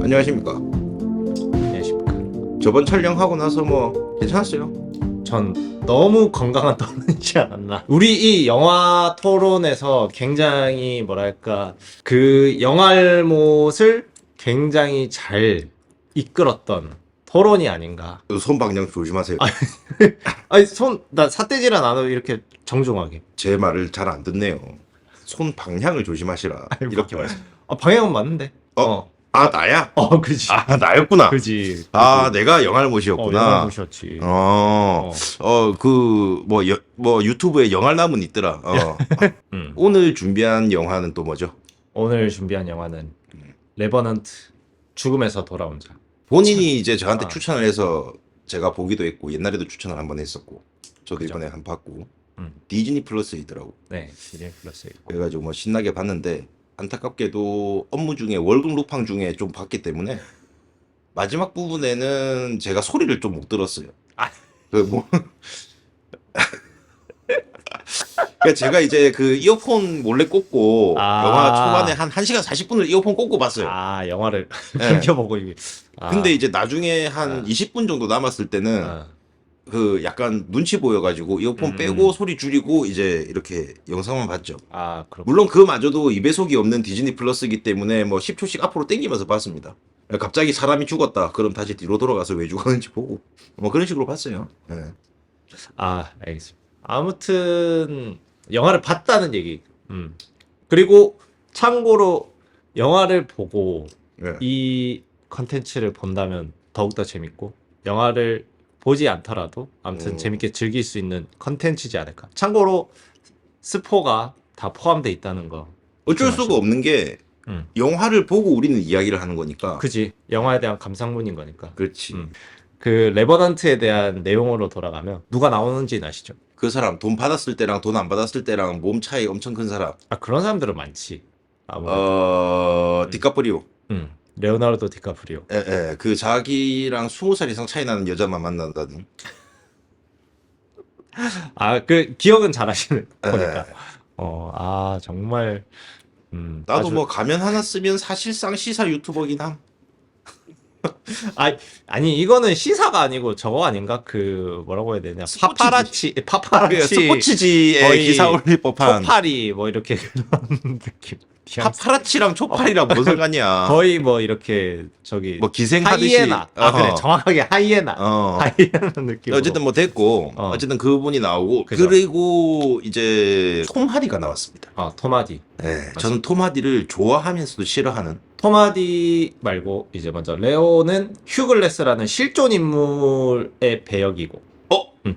안녕하십니까. 안녕하십니까. 저번 촬영하고 나서 뭐 괜찮았어요? 전 너무 건강한 토론이지 않았나. 우리 이 영화 토론에서 굉장히 뭐랄까 그 영알못을 굉장히 잘 이끌었던 토론이 아닌가. 손 방향 조심하세요. 아니 나 삿대질은 안 하고 이렇게 정중하게. 제 말을 잘 안 듣네요. 손 방향을 조심하시라. 이렇게 말씀. 방향은 맞는데. 아 나야? 그지. 아 나였구나. 그지. 아 내가 영알못이었구나. 영알못이었지. 그 뭐 유튜브에 영알남은 있더라. 오늘 준비한 영화는 또 뭐죠? 오늘 준비한 영화는 레버넌트, 죽음에서 돌아온 자. 본인이 이제 저한테 아. 추천을 해서 제가 보기도 했고 옛날에도 추천을 한번 했었고 저도 그죠. 이번에 한 번 봤고 음. 디즈니 플러스이더라고. 네, 디즈니 플러스. 그래가지고 뭐 신나게 봤는데 안타깝게도 업무 중에 월급 루팡 중에 좀 봤기 때문에 마지막 부분에는 제가 소리를 좀 못 들었어요. 그뭐 그러니까 제가 이제 그 이어폰 몰래 꽂고 영화 초반에 한 1시간 40분을 이어폰 꽂고 봤어요. 영화를 네. 챙겨보고 이게. 근데 이제 나중에 한 20분 정도 남았을 때는 그 약간 눈치 보여가지고 이어폰 빼고 소리 줄이고 이제 이렇게 영상만 봤죠. 그렇군. 물론 그마저도 2배속이 없는 디즈니 플러스이기 때문에 뭐 10초씩 앞으로 당기면서 봤습니다. 갑자기 사람이 죽었다. 그럼 다시 뒤로 돌아가서 왜 죽었는지 보고 뭐 그런 식으로 봤어요. 네. 알겠습니다. 아무튼 영화를 봤다는 얘기. 그리고 참고로 영화를 보고 네. 이 컨텐츠를 본다면 더욱더 재밌고 영화를 보지 않더라도 아무튼 재밌게 즐길 수 있는 컨텐츠지 않을까. 참고로 스포가 다 포함되어 있다는 거. 어쩔 수가 없는 게 영화를 보고 우리는 이야기를 하는 거니까. 그지. 영화에 대한 감상문인 거니까. 그렇지. 그 레버넌트에 대한 내용으로 돌아가면 누가 나오는지는 아시죠? 그 사람 돈 받았을 때랑 돈 안 받았을 때랑 몸 차이 엄청 큰 사람. 그런 사람들은 많지. 아무래도. 디카프리오. 레오나르도 디카프리오. 그 자기랑 20살 이상 차이 나는 여자만 만난다는. 그 기억은 잘 하시는 거니까. 정말. 나도 아주... 뭐 가면 하나 쓰면 사실상 시사 유튜버긴 함. 아니 이거는 시사가 아니고 저거 아니가? 그 뭐라고 해야 되냐? 스포츠지. 파파라치 스포츠지에 거의 기사 올릴 법한. 초파리 뭐 이렇게 그런 느낌. 파파라치랑 초파리랑 뭔 상관이야. 거의 뭐 이렇게 저기 뭐 기생하듯이. 하이에나. 그래 정확하게 하이에나. 하이에나 느낌. 어쨌든 뭐 됐고 어쨌든 그분이 나오고 그죠. 그리고 이제 톰 하디가 나왔습니다. 톰 하디. 네, 저는 톰 하디를 좋아하면서도 싫어하는. 톰 하디 말고 이제 먼저 레오는 휴글레스라는 실존 인물의 배역이고.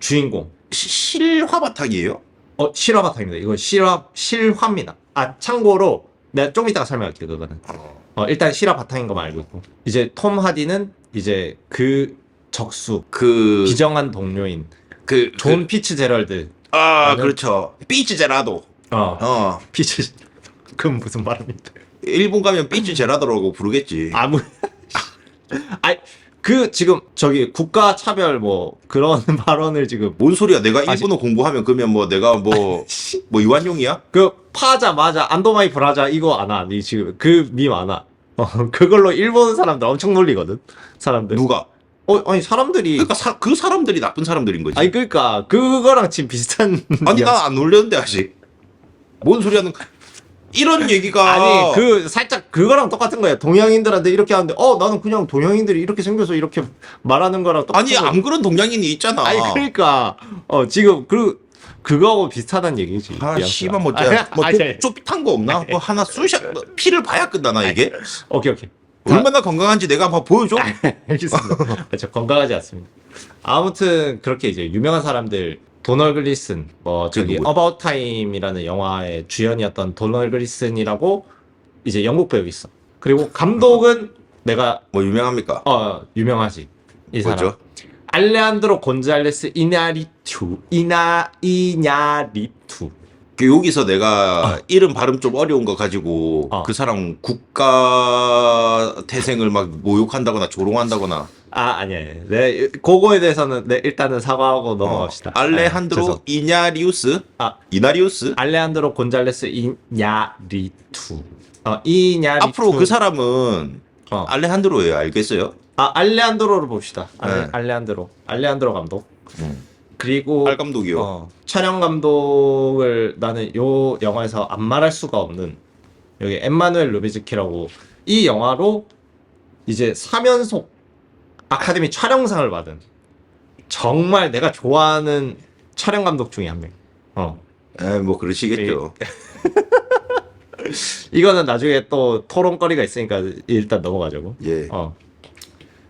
주인공. 실화 바탕이에요? 실화 바탕입니다. 이건 실화입니다. 참고로 내가 좀 이따가 설명할게 그거는. 일단 실화 바탕인 거만 알고 있고. 이제 톰 하디는 이제 그 적수, 비정한 동료인 존 피츠제럴드. 그렇죠. 피츠제라도. 피츠. 그건 무슨 발음인데? 일본 가면 피츠제라도라고 부르겠지. 지금 저기 국가 차별 뭐 그런 발언을 지금 뭔 소리야? 내가 일본어 공부하면 그러면 뭐 내가 뭐 이완용이야? 파자 마자 안도마이 브라자 이거 안 와. 니 지금 그 밈 안 와. 그걸로 일본 사람들 엄청 놀리거든. 사람들. 누가? 아니 사람들이. 그러니까 그 사람들이 나쁜 사람들인 거지. 그러니까 그거랑 지금 비슷한. 난 안 놀렸는데 아직. 뭔 소리 하는? 이런 얘기가 살짝 그거랑 똑같은 거야. 동양인들한테 이렇게 하는데 나는 그냥 동양인들이 이렇게 생겨서 이렇게 말하는 거랑 똑같은 거야. 안 그런 동양인이 있잖아. 그러니까 지금 그거하고 비슷하다는 얘기지. 씨발 뭐 쪼삐탄 거 없나? 뭐 하나 쑤샷 피를 봐야 끝나나 이게? 오케이. 얼마나 건강한지 내가 한번 보여줘. 알겠습니다. 저 건강하지 않습니다. 아무튼 그렇게 이제 유명한 사람들 도널 글리슨 저기 어바웃 타임이라는 영화의 주연이었던 도널 글리슨이라고 이제 영국 배우 있어. 그리고 감독은 내가 뭐 유명합니까? 유명하지. 이 사람. 뭐죠? 알레한드로 곤잘레스 이냐리투. 여기서 내가 이름 발음 좀 어려운 거 가지고 그 사람 국가 태생을 막 모욕한다거나 조롱한다거나. 아니야. 네, 그거에 대해서는 일단은 사과하고 넘어갑시다. 알레한드로 이냐리우스? 이나리우스? 알레한드로 곤잘레스 이냐리투. 이냐리투. 앞으로 그 사람은 알레한드로예요. 알겠어요? 알레한드로를 봅시다. 네. 알레한드로 감독. 음. 그리고 알 감독이요. 촬영 감독을 나는 요 영화에서 안 말할 수가 없는 여기 엠마누엘 루비즈키라고 이 영화로 이제 3연속 아카데미 촬영상을 받은 정말 내가 좋아하는 촬영 감독 중에 한 명. 뭐 그러시겠죠. 이거는 나중에 또 토론거리가 있으니까 일단 넘어가자고. 예.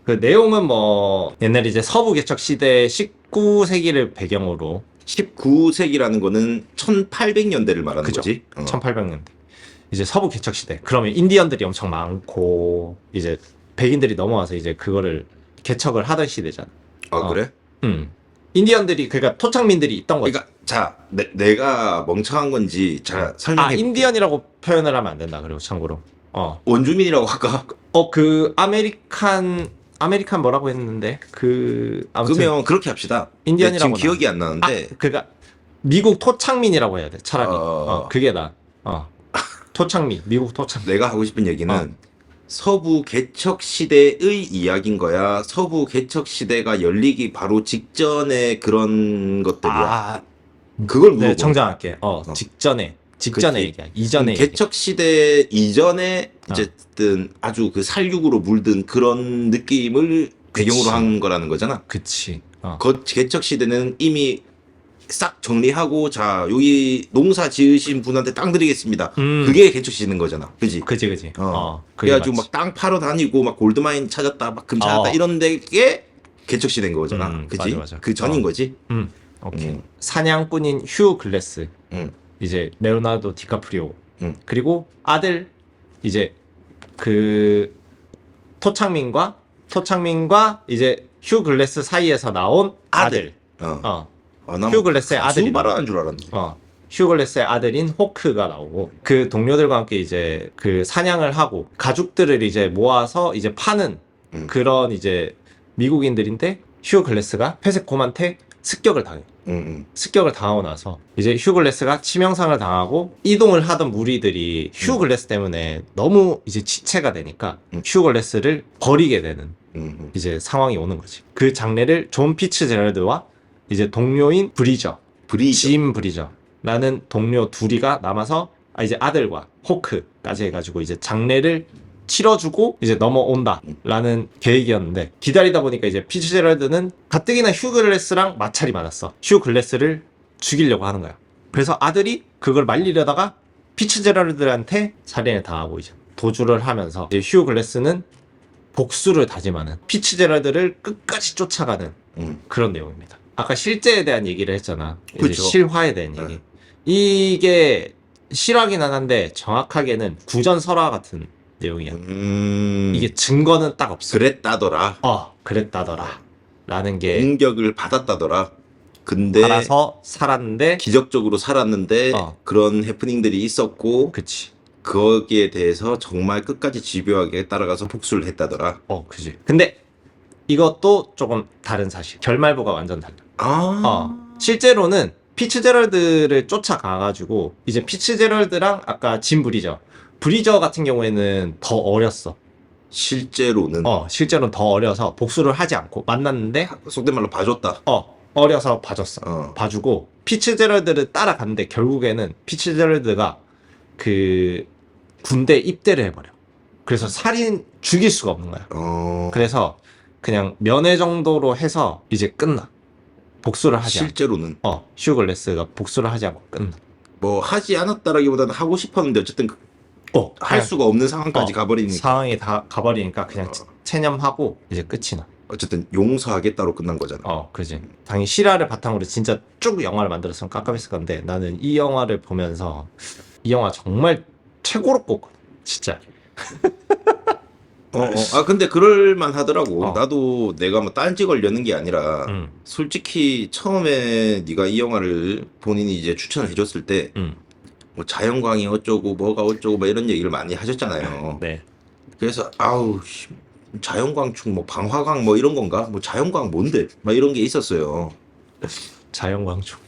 그 내용은 뭐 옛날 이제 서부 개척 시대 19세기를 배경으로 19세기라는 거는 1800년대를 말하는 그죠. 거지. 1800년대. 이제 서부 개척 시대. 그러면 인디언들이 엄청 많고 이제 백인들이 넘어와서 이제 그거를 개척을 하던 시대잖아. 그래? 인디언들이 그러니까 토착민들이 있던 거지. 그러니까 자, 내가 멍청한 건지 잘 설명해. 인디언이라고 표현을 하면 안 된다. 그리고 참고로. 원주민이라고 할까? 그 아메리칸 뭐라고 했는데 아무튼 그러면 그렇게 합시다. 인디언이라고 지금 기억이 안 나는데. 그러니까 미국 토착민이라고 해야 돼. 차라리. 그게 나. 토착민, 미국 토착민. 내가 하고 싶은 얘기는 서부 개척 시대의 이야기인 거야. 서부 개척 시대가 열리기 바로 직전에 그런 것들이야. 그걸 물어보. 네, 정정할게. 직전에 그치. 얘기야. 이전에 개척 시대 이전에 어쨌든 아주 그 살육으로 물든 그런 느낌을 배경으로 한 거라는 거잖아. 그치. 개척 시대는 이미 싹 정리하고 자 여기 농사 지으신 분한테 땅 드리겠습니다. 그게 개척 시대인 거잖아. 그지? 그치. 그래가지고 막 땅 파러 다니고 막 골드마인 찾았다 막 금 찾았다 이런 데게 개척 시대인 거잖아. 그지? 맞아. 그 전인 거지. 오케이. 사냥꾼인 휴 글래스. 이제 레오나르도 디카프리오. 그리고 아들 이제 그 토착민과 이제 휴 글래스 사이에서 나온 아들. 휴 글래스의 아들이 말하는 줄 알았네. 휴 글래스의 아들인 호크가 나오고 그 동료들과 함께 이제 그 사냥을 하고 가죽들을 이제 모아서 이제 파는 그런 이제 미국인들인데 휴 글래스가 회색 곰한테 습격을 당해. 습격을 당하고 나서 이제 휴 글래스가 치명상을 당하고 이동을 하던 무리들이 휴 글래스 때문에 너무 이제 지체가 되니까 휴 글래스를 버리게 되는 이제 상황이 오는 거지. 그 장례를 존 피츠제럴드와 이제 동료인 짐 브리저라는 동료 둘이가 남아서 이제 아들과 호크까지 해가지고 이제 장례를 치러주고 이제 넘어온다라는 계획이었는데 기다리다 보니까 이제 피츠제럴드는 가뜩이나 휴 글래스랑 마찰이 많았어. 휴 글래스를 죽이려고 하는 거야. 그래서 아들이 그걸 말리려다가 피츠제럴드한테 살인을 당하고 이제 도주를 하면서 이제 휴 글래스는 복수를 다짐하는 피츠제럴드를 끝까지 쫓아가는 그런 내용입니다. 아까 실제에 대한 얘기를 했잖아. 이제 그쵸. 실화에 대한 얘기. 이게 실화긴 한데 정확하게는 구전설화 같은 내용이야. 이게 증거는 딱 없어. 그랬다더라. 그랬다더라. 라는 게 공격을 받았다더라. 근데 알아서 살았는데 기적적으로 살았는데 그런 해프닝들이 있었고 그치. 거기에 대해서 정말 끝까지 집요하게 따라가서 복수를 했다더라. 그지. 근데 이것도 조금 다른 사실. 결말부가 완전 달라. 실제로는 피츠제럴드를 쫓아가가지고 이제 피츠제럴드랑 아까 짐 브리저 같은 경우에는 더 어렸어. 실제로는 실제로는 더 어려서 복수를 하지 않고 만났는데 속된 말로 봐줬다. 어려서 봐줬어. 봐주고 피츠제럴드를 따라갔는데 결국에는 피츠제럴드가 그 군대 입대를 해버려. 그래서 죽일 수가 없는 거야. 그래서 그냥 면회 정도로 해서 이제 끝나. 복수를 하지 않고. 실제로는 휴 글래스가 복수를 하지 않고 끝나. 뭐 하지 않았다라기보다는 하고 싶었는데 어쨌든 할 수가 없는 상황까지 가버리니까 상황이 다 가버리니까 그냥 체념하고 이제 끝이 나. 어쨌든 용서하겠다로 끝난 거잖아. 그지. 당연히 실화를 바탕으로 진짜 쭉 영화를 만들었으면 깜깜했을 건데 나는 이 영화를 보면서 이 영화 정말 최고로 꼽거든. 진짜. 근데 그럴만 하더라고. 나도 내가 뭐 딴지 걸려는 게 아니라 솔직히 처음에 네가 이 영화를 본인이 이제 추천을 해줬을 때 뭐 자연광이 어쩌고 뭐가 어쩌고 막 이런 얘기를 많이 하셨잖아요. 네. 그래서 자연광충 뭐 방화광 뭐 이런 건가? 뭐 자연광 뭔데? 막 이런 게 있었어요. 자연광충.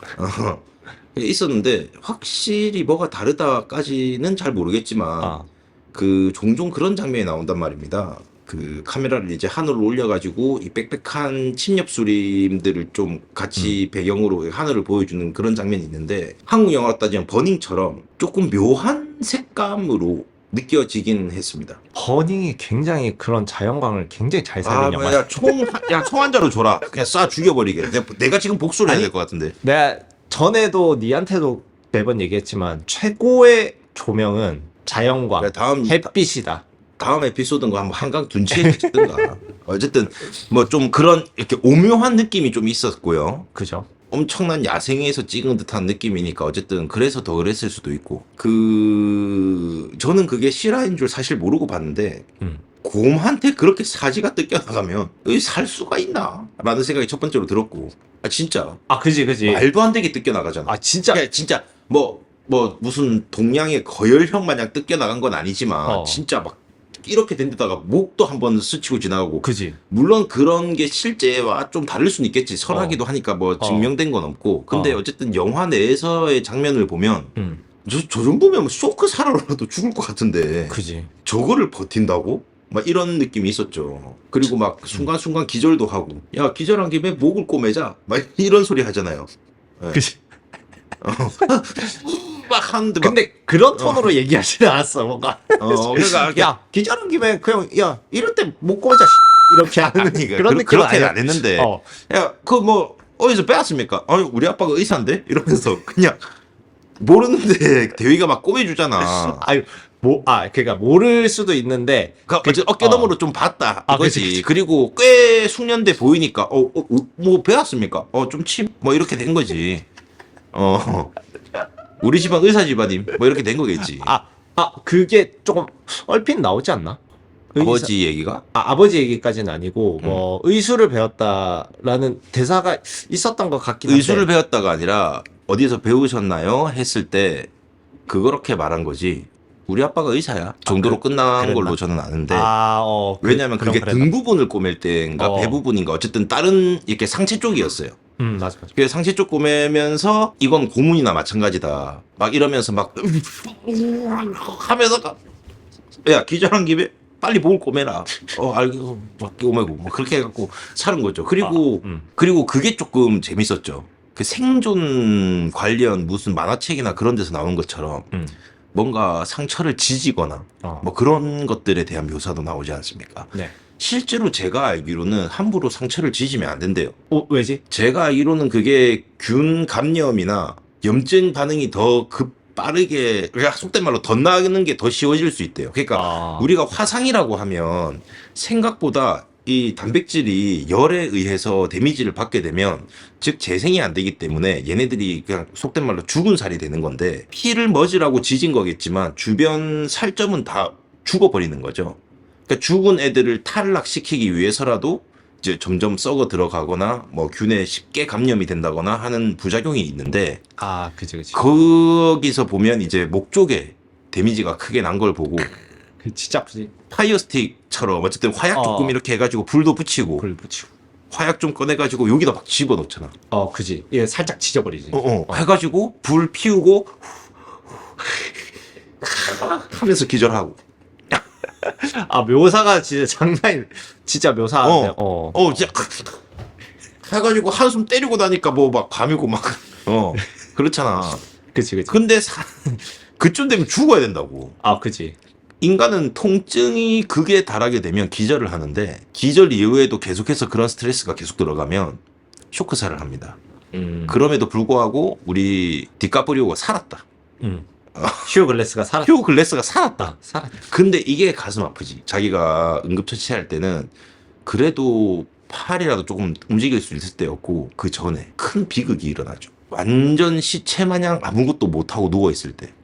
있었는데 확실히 뭐가 다르다까지는 잘 모르겠지만 그 종종 그런 장면이 나온단 말입니다. 그 카메라를 이제 하늘로 올려가지고 이 빽빽한 침엽수림들을 좀 같이 배경으로 하늘을 보여주는 그런 장면이 있는데 한국 영화로 따지면 버닝처럼 조금 묘한 색감으로 느껴지긴 했습니다. 버닝이 굉장히 그런 자연광을 굉장히 잘 살린 영화. 총 한 자로 줘라. 그냥 쏴 죽여버리게. 내가 지금 복수를 해야 아니, 될 것 같은데. 내가 전에도 니한테도 매번 얘기했지만 최고의 조명은 자연광, 그래, 햇빛이다. 다음 에피소드인 거 한번 한강 둔치에 찍든가. 어쨌든 뭐 좀 그런 이렇게 오묘한 느낌이 좀 있었고요. 그죠? 엄청난 야생에서 찍은 듯한 느낌이니까 어쨌든 그래서 더 그랬을 수도 있고 저는 그게 실화인 줄 사실 모르고 봤는데 곰한테 그렇게 사지가 뜯겨나가면 여기 살 수가 있나? 라는 생각이 첫 번째로 들었고 진짜 아, 그지. 말도 안 되게 뜯겨나가잖아. 진짜. 그러니까 진짜 뭐 무슨 동양의 거열형 마냥 뜯겨나간 건 아니지만 진짜 막 이렇게 된 데다가 목도 한번 스치고 지나가고. 그지. 물론 그런 게 실제와 좀 다를 수는 있겠지. 설하기도 하니까 뭐 증명된 건 없고. 근데 어쨌든 영화 내에서의 장면을 보면 저 정도면 쇼크 살아라도 죽을 것 같은데. 그지. 저거를 버틴다고? 막 이런 느낌이 있었죠. 그리고 막 순간순간 기절도 하고. 야, 기절한 김에 목을 꼬매자. 막 이런 소리 하잖아요. 네. 그지. 막 하는데 막. 근데 그런 톤으로 얘기하지는 않았어, 뭔가. 그러니까 야, 기절한 김에 그냥, 야, 이럴 때 못 꼬자, 이렇게 하는 그런 느낌 그렇게는 안 했는데. 야, 어디서 빼왔습니까? 우리 아빠가 의사인데? 이러면서 그냥 모르는데 대위가 막 꼬매주잖아. 그러니까 모를 수도 있는데. 어깨너머로 좀 봤다. 이거지. 그치. 그리고 꽤 숙련돼 보이니까, 뭐 배웠습니까? 좀 뭐 이렇게 된 거지. 우리 집안 의사 집안임. 뭐 이렇게 된 거겠지. 그게 조금 얼핏 나오지 않나? 아버지 얘기가? 아버지 얘기까지는 아니고, 뭐, 의술을 배웠다라는 대사가 있었던 것 같긴 한데. 의술을 배웠다가 아니라, 어디서 배우셨나요? 했을 때, 그렇게 말한 거지. 우리 아빠가 의사야. 정도로 끝난 그랬나? 걸로 저는 아는데. 왜냐면 그럼 그게 그랬나? 등 부분을 꼬맬 때인가, 배 부분인가, 어쨌든 다른, 이렇게 상체 쪽이었어요. 맞아. 그래서 상체 쪽 꼬매면서, 이건 고문이나 마찬가지다. 막 이러면서 막, 하면서, 야, 기절한 김에, 빨리 목을 꼬매라. 알겠어. 막 꼬매고. 뭐 그렇게 해갖고 사는 거죠. 그리고 그게 조금 재밌었죠. 그 생존 관련 무슨 만화책이나 그런 데서 나오는 것처럼 뭔가 상처를 지지거나 뭐 그런 것들에 대한 묘사도 나오지 않습니까? 네. 실제로 제가 알기로는 함부로 상처를 지지면 안 된대요. 왜지? 제가 알기로는 그게 균 감염이나 염증 반응이 더 빠르게, 그러니까 속된 말로 덧나가는 게 더 쉬워질 수 있대요. 그러니까 우리가 화상이라고 하면 생각보다 이 단백질이 열에 의해서 데미지를 받게 되면, 즉 재생이 안 되기 때문에 얘네들이 그냥 속된 말로 죽은 살이 되는 건데, 피를 먹으라고 지진 거겠지만 주변 살점은 다 죽어버리는 거죠. 그러니까 죽은 애들을 탈락시키기 위해서라도 이제 점점 썩어 들어가거나 뭐 균에 쉽게 감염이 된다거나 하는 부작용이 있는데, 그치. 거기서 보면 이제 목 쪽에 데미지가 크게 난 걸 보고, 진짜 아프지. 파이어 스틱처럼 어쨌든 화약 조금 이렇게 해가지고 불도 붙이고, 화약 좀 꺼내가지고 여기다 막 집어넣잖아. 그지. 얘 살짝 지져버리지. 해가지고 불 피우고 하면서 기절하고. 묘사가 진짜 진짜 묘사한데. 진짜 해가지고 한숨 때리고 나니까 뭐 막 밤이고 막 그렇잖아. 그치. 근데 그쯤 되면 죽어야 된다고. 그치. 인간은 통증이 극에 달하게 되면 기절을 하는데, 기절 이후에도 계속해서 그런 스트레스가 계속 들어가면 쇼크살을 합니다. 그럼에도 불구하고 우리 디카프리오가 살았다. 휴 글래스가 살았다. 휴 글래스가 살았다. 살았다. 근데 이게 가슴 아프지. 자기가 응급처치할 때는 그래도 팔이라도 조금 움직일 수 있을 때였고, 그 전에 큰 비극이 일어나죠. 완전 시체 마냥 아무것도 못하고 누워있을 때.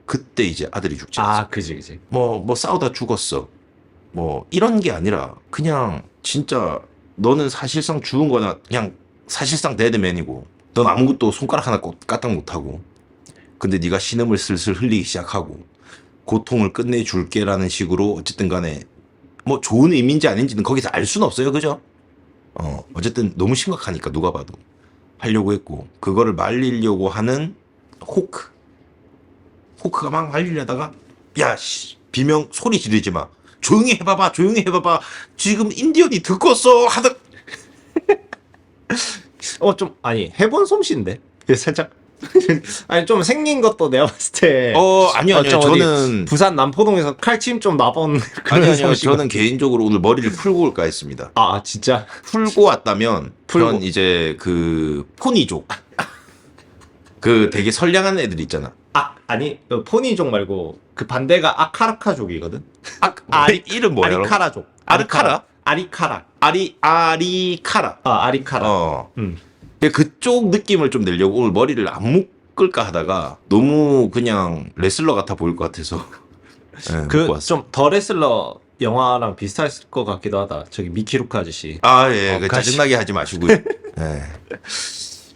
그때 이제 아들이 죽지 않습니까? 그지. 뭐 싸우다 죽었어. 뭐 이런 게 아니라 그냥 진짜 너는 사실상 죽은 거나 그냥 사실상 데드맨이고, 넌 아무것도 손가락 하나 까딱 못하고, 근데 네가 신음을 슬슬 흘리기 시작하고 고통을 끝내줄게라는 식으로, 어쨌든 간에 뭐 좋은 의미인지 아닌지는 거기서 알 수는 없어요. 그죠? 어쨌든 너무 심각하니까 누가 봐도 하려고 했고, 그거를 말리려고 하는 호크가 막 말리려다가, 야, 비명 소리 지르지 마. 조용히 해봐봐, 조용히 해봐봐. 지금 인디언이 듣고 써 하다. 좀 아니 해본 솜씨인데 살짝 아니 좀 생긴 것도 내가 봤을 때 아니요. 좀 어디 저는 부산 남포동에서 칼침 좀 나본 그런 아니요. 솜씨가. 저는 개인적으로 오늘 머리를 풀고 올까 했습니다. 아 진짜 풀고 왔다면 전 이제 그 포니족 그 되게 선량한 애들 있잖아. 아니 포니족 말고 그 반대가 아카라카족이거든. 이름 뭐야? 아리카라족. 아르카라? 아리카라. 아리카라. 아리카라. 그쪽 느낌을 좀 내려고 오늘 머리를 안 묶을까 하다가 너무 그냥 레슬러 같아 보일 것 같아서 네, 묶고 왔어. 좀 더 레슬러 영화랑 비슷할 것 같기도 하다. 저기 미키루크 아저씨. 그 짜증나게 하지 마시고요. 네.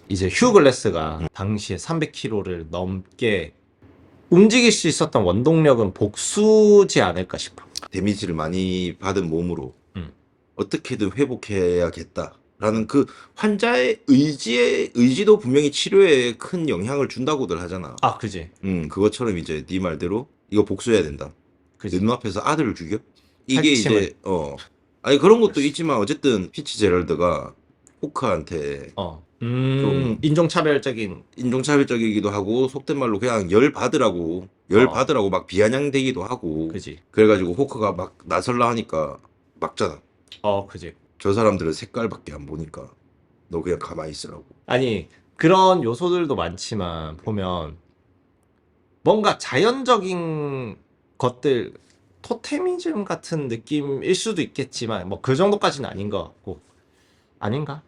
이제 휴글래스가 당시에 300kg를 넘게 움직일 수 있었던 원동력은 복수지 않을까 싶어. 데미지를 많이 받은 몸으로 어떻게든 회복해야겠다라는 그 환자의 의지도 분명히 치료에 큰 영향을 준다고들 하잖아. 그지. 그것처럼 이제 네 말대로 이거 복수해야 된다. 그지. 내 눈앞에서 아들을 죽여? 이게 살찜을. 이제 아니 그런 것도 있지만 어쨌든 피츠제럴드가 호크한테 좀 인종차별적인. 인종차별적이기도 하고 속된 말로 그냥 열 받으라고 막 비아냥대기도 하고. 그지. 그래가지고 호크가 막 나설라 하니까 막잖아. 그지. 저 사람들은 색깔밖에 안 보니까 너 그냥 가만히 있으라고. 아니 그런 요소들도 많지만 보면 뭔가 자연적인 것들 토테미즘 같은 느낌일 수도 있겠지만 뭐 그 정도까지는 아닌 것 같고. 아닌가?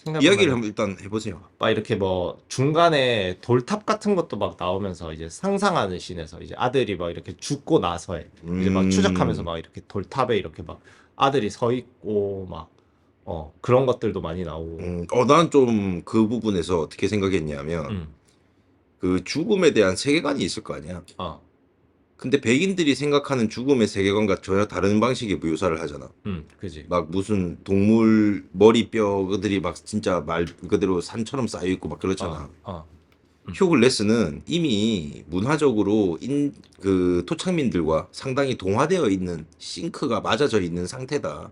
이야기를 한번 일단 해보세요. 막 이렇게 뭐 중간에 돌탑 같은 것도 막 나오면서 이제 상상하는 씬에서 이제 아들이 막 이렇게 죽고 나서에 이제 막 추적하면서 막 이렇게 돌탑에 이렇게 막 아들이 서 있고 막 그런 것들도 많이 나오고. 난 좀 그 부분에서 어떻게 생각했냐면 그 죽음에 대한 세계관이 있을 거 아니야. 근데 백인들이 생각하는 죽음의 세계관과 전혀 다른 방식의 묘사를 하잖아. 그지. 막 무슨 동물 머리뼈들이 막 진짜 말 그대로 산처럼 쌓여 있고 막 그렇잖아. 휴글래스는 이미 문화적으로 그 토착민들과 상당히 동화되어 있는 싱크가 맞아져 있는 상태다.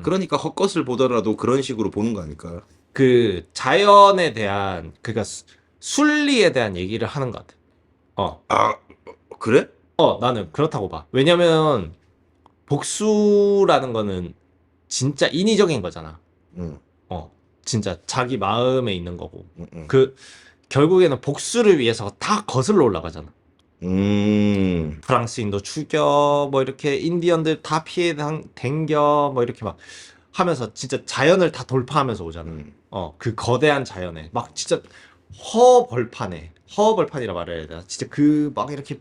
그러니까 헛것을 보더라도 그런 식으로 보는 거 아닐까. 그 자연에 대한 그러니까 순리에 대한 얘기를 하는 것 같아. 그래? 나는 그렇다고 봐. 왜냐면 복수라는 거는 진짜 인위적인 거잖아. 진짜 자기 마음에 있는 거고. 그 결국에는 복수를 위해서 다 거슬러 올라가잖아. 프랑스인도 죽여, 뭐 이렇게 인디언들 다 피해 댕겨, 뭐 이렇게 막 하면서 진짜 자연을 다 돌파하면서 오잖아. 그 거대한 자연에 막 진짜 허벌판이라 말해야 되나? 진짜 그 막 이렇게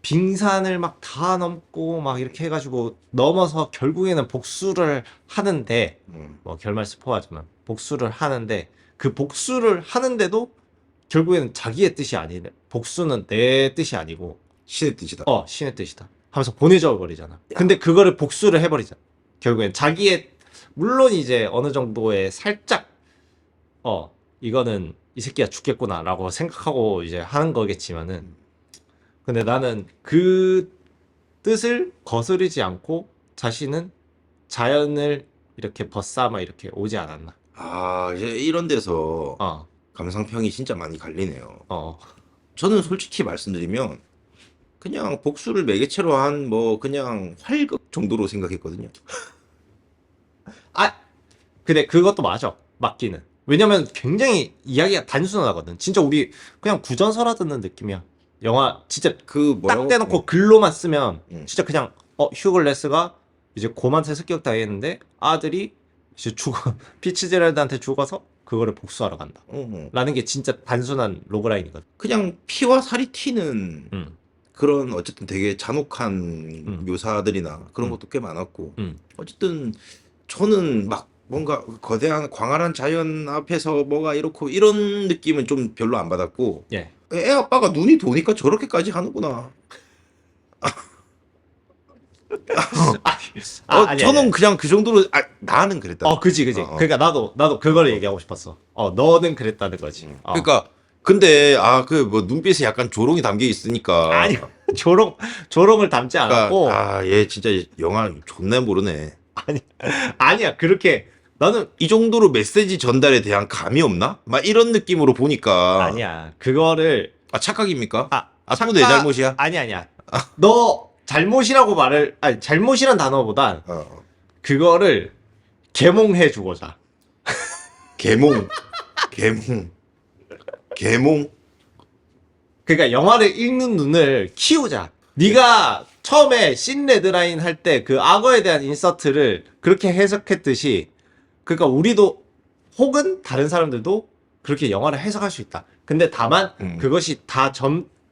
빙산을 막 다 넘고 막 이렇게 해가지고 넘어서 결국에는 복수를 하는데 뭐 결말 스포하지만 복수를 하는데 그 복수를 하는데도 결국에는 자기의 뜻이 아니네. 복수는 내 뜻이 아니고 신의 뜻이다. 신의 뜻이다 하면서 보내줘 버리잖아. 근데 그거를 복수를 해버리잖아. 결국엔 자기의 물론 이제 어느 정도의 살짝 이거는 이 새끼가 죽겠구나 라고 생각하고 이제 하는 거겠지만은 근데 나는 그 뜻을 거스르지 않고 자신은 자연을 이렇게 벗삼아 이렇게 오지 않았나. 이제 이런 데서 감상평이 진짜 많이 갈리네요. 저는 솔직히 말씀드리면 그냥 복수를 매개체로 한 뭐 그냥 활극 정도로 생각했거든요. 근데 그것도 맞기는. 왜냐면 굉장히 이야기가 단순하거든. 진짜 우리 그냥 구전설화 듣는 느낌이야. 영화 진짜 딱 대놓고 글로만 쓰면 진짜 그냥 휴글래스가 이제 곰한테 습격 당했는데 아들이 이제 피츠제럴드한테 죽어서 그거를 복수하러 간다. 라는 게 진짜 단순한 로그라인이거든. 그냥 피와 살이 튀는 그런 어쨌든 되게 잔혹한 묘사들이나 그런 것도 꽤 많았고 어쨌든 저는 막 뭔가 거대한 광활한 자연 앞에서 뭐가 이렇고 이런 느낌은 좀 별로 안 받았고 애 아빠가 눈이 도니까 저렇게까지 하는구나. 저는 그냥 그 정도로 나는 그랬다. 그지. 그러니까 나도 그걸 얘기하고 싶었어. 너는 그랬다는 거지. 그러니까 근데 그 뭐 눈빛에 약간 조롱이 담겨 있으니까 아니 조롱을 담지 않았고. 그러니까 얘 진짜 영화 존나 모르네. 아니야. 그렇게 나는 이 정도로 메시지 전달에 대한 감이 없나? 막 이런 느낌으로 보니까. 아니야. 그거를 착각입니까? 또 착각- 내 잘못이야? 아니야. 너 잘못이라고 아니 잘못이란 단어보단 그거를 계몽해 주고자. 개몽. 그러니까 영화를 읽는 눈을 키우자. 네가 처음에 신 레드라인 할 때 그 악어에 대한 인서트를 그렇게 해석했듯이, 그러니까 우리도 혹은 다른 사람들도 그렇게 영화를 해석할 수 있다. 근데 다만 그것이 다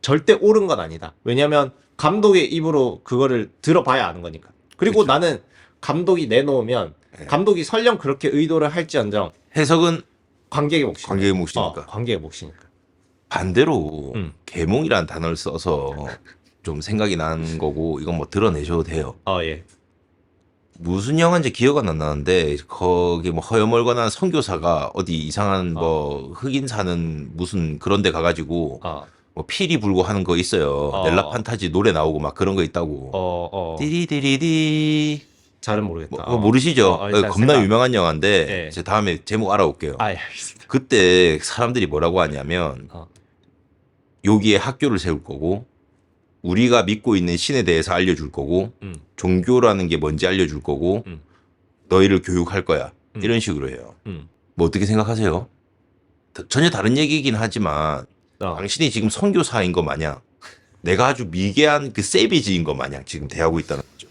절대 옳은 건 아니다. 왜냐면 감독의 입으로 그거를 들어봐야 아는 거니까. 그리고 그렇죠. 나는 감독이 내놓으면 감독이 설령 그렇게 의도를 할지언정 해석은 관객의 몫이니까. 관객의 몫이니까. 관객의 몫이니까. 반대로 개몽이라는 단어를 써서 좀 생각이 나는 거고, 이건 뭐 드러내셔도 돼요. 예. 무슨 영화인지 기억은 안 나는데 거기 뭐 허여멀건한 선교사가 어디 이상한 뭐 흑인 사는 무슨 그런 데 가가지고 뭐 피리 불고 하는 거 있어요. 넬라 판타지 노래 나오고 막 그런 거 있다고. 디리디리디. 잘은 모르겠다. 모르시죠? 일단 겁나 생각- 유명한 영화인데 예. 제 다음에 제목 알아올게요. 알겠습니다. 그때 사람들이 뭐라고 하냐면 여기에 학교를 세울 거고, 우리가 믿고 있는 신에 대해서 알려줄 거고, 종교라는 게 뭔지 알려줄 거고, 너희를 교육할 거야. 이런 식으로 해요. 뭐 어떻게 생각하세요? 전혀 다른 얘기이긴 하지만 당신이 지금 선교사인 거 마냥, 내가 아주 미개한 그 세비지인 거 마냥 지금 대하고 있다는 거죠.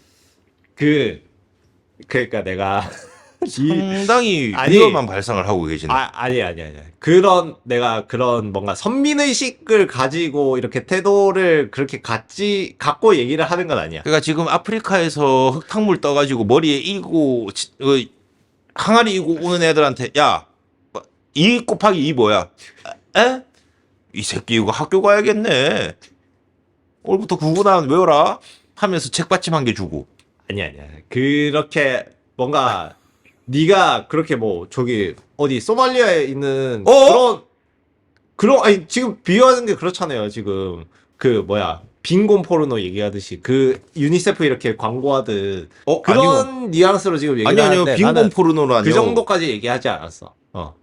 그러니까 내가 상당히 아니, 위험한 발상을 하고 계시네. 아니야. 내가 그런 뭔가 선민의식을 가지고 이렇게 태도를 그렇게 갖고 얘기를 하는 건 아니야. 그러니까 지금 아프리카에서 흙탕물 떠가지고 머리에 이고 항아리 이고 오는 애들한테, 야, 2 곱하기 2 뭐야? 에? 이 새끼 이거 학교 가야겠네. 오늘부터 구구단 외워라 하면서 책받침 한 개 주고. 아니야. 그렇게 뭔가 네가 그렇게 뭐 저기 어디 소말리아에 있는 그런 아니 지금 비유하는 게 그렇잖아요. 지금 그 뭐야 빈곤 포르노 얘기하듯이 그 유니세프 이렇게 광고하듯 그런 아니요. 뉘앙스로 지금 얘기하는데 아니요. 빈곤 나는 포르노는 아니요. 그 정도까지 얘기하지 않았어.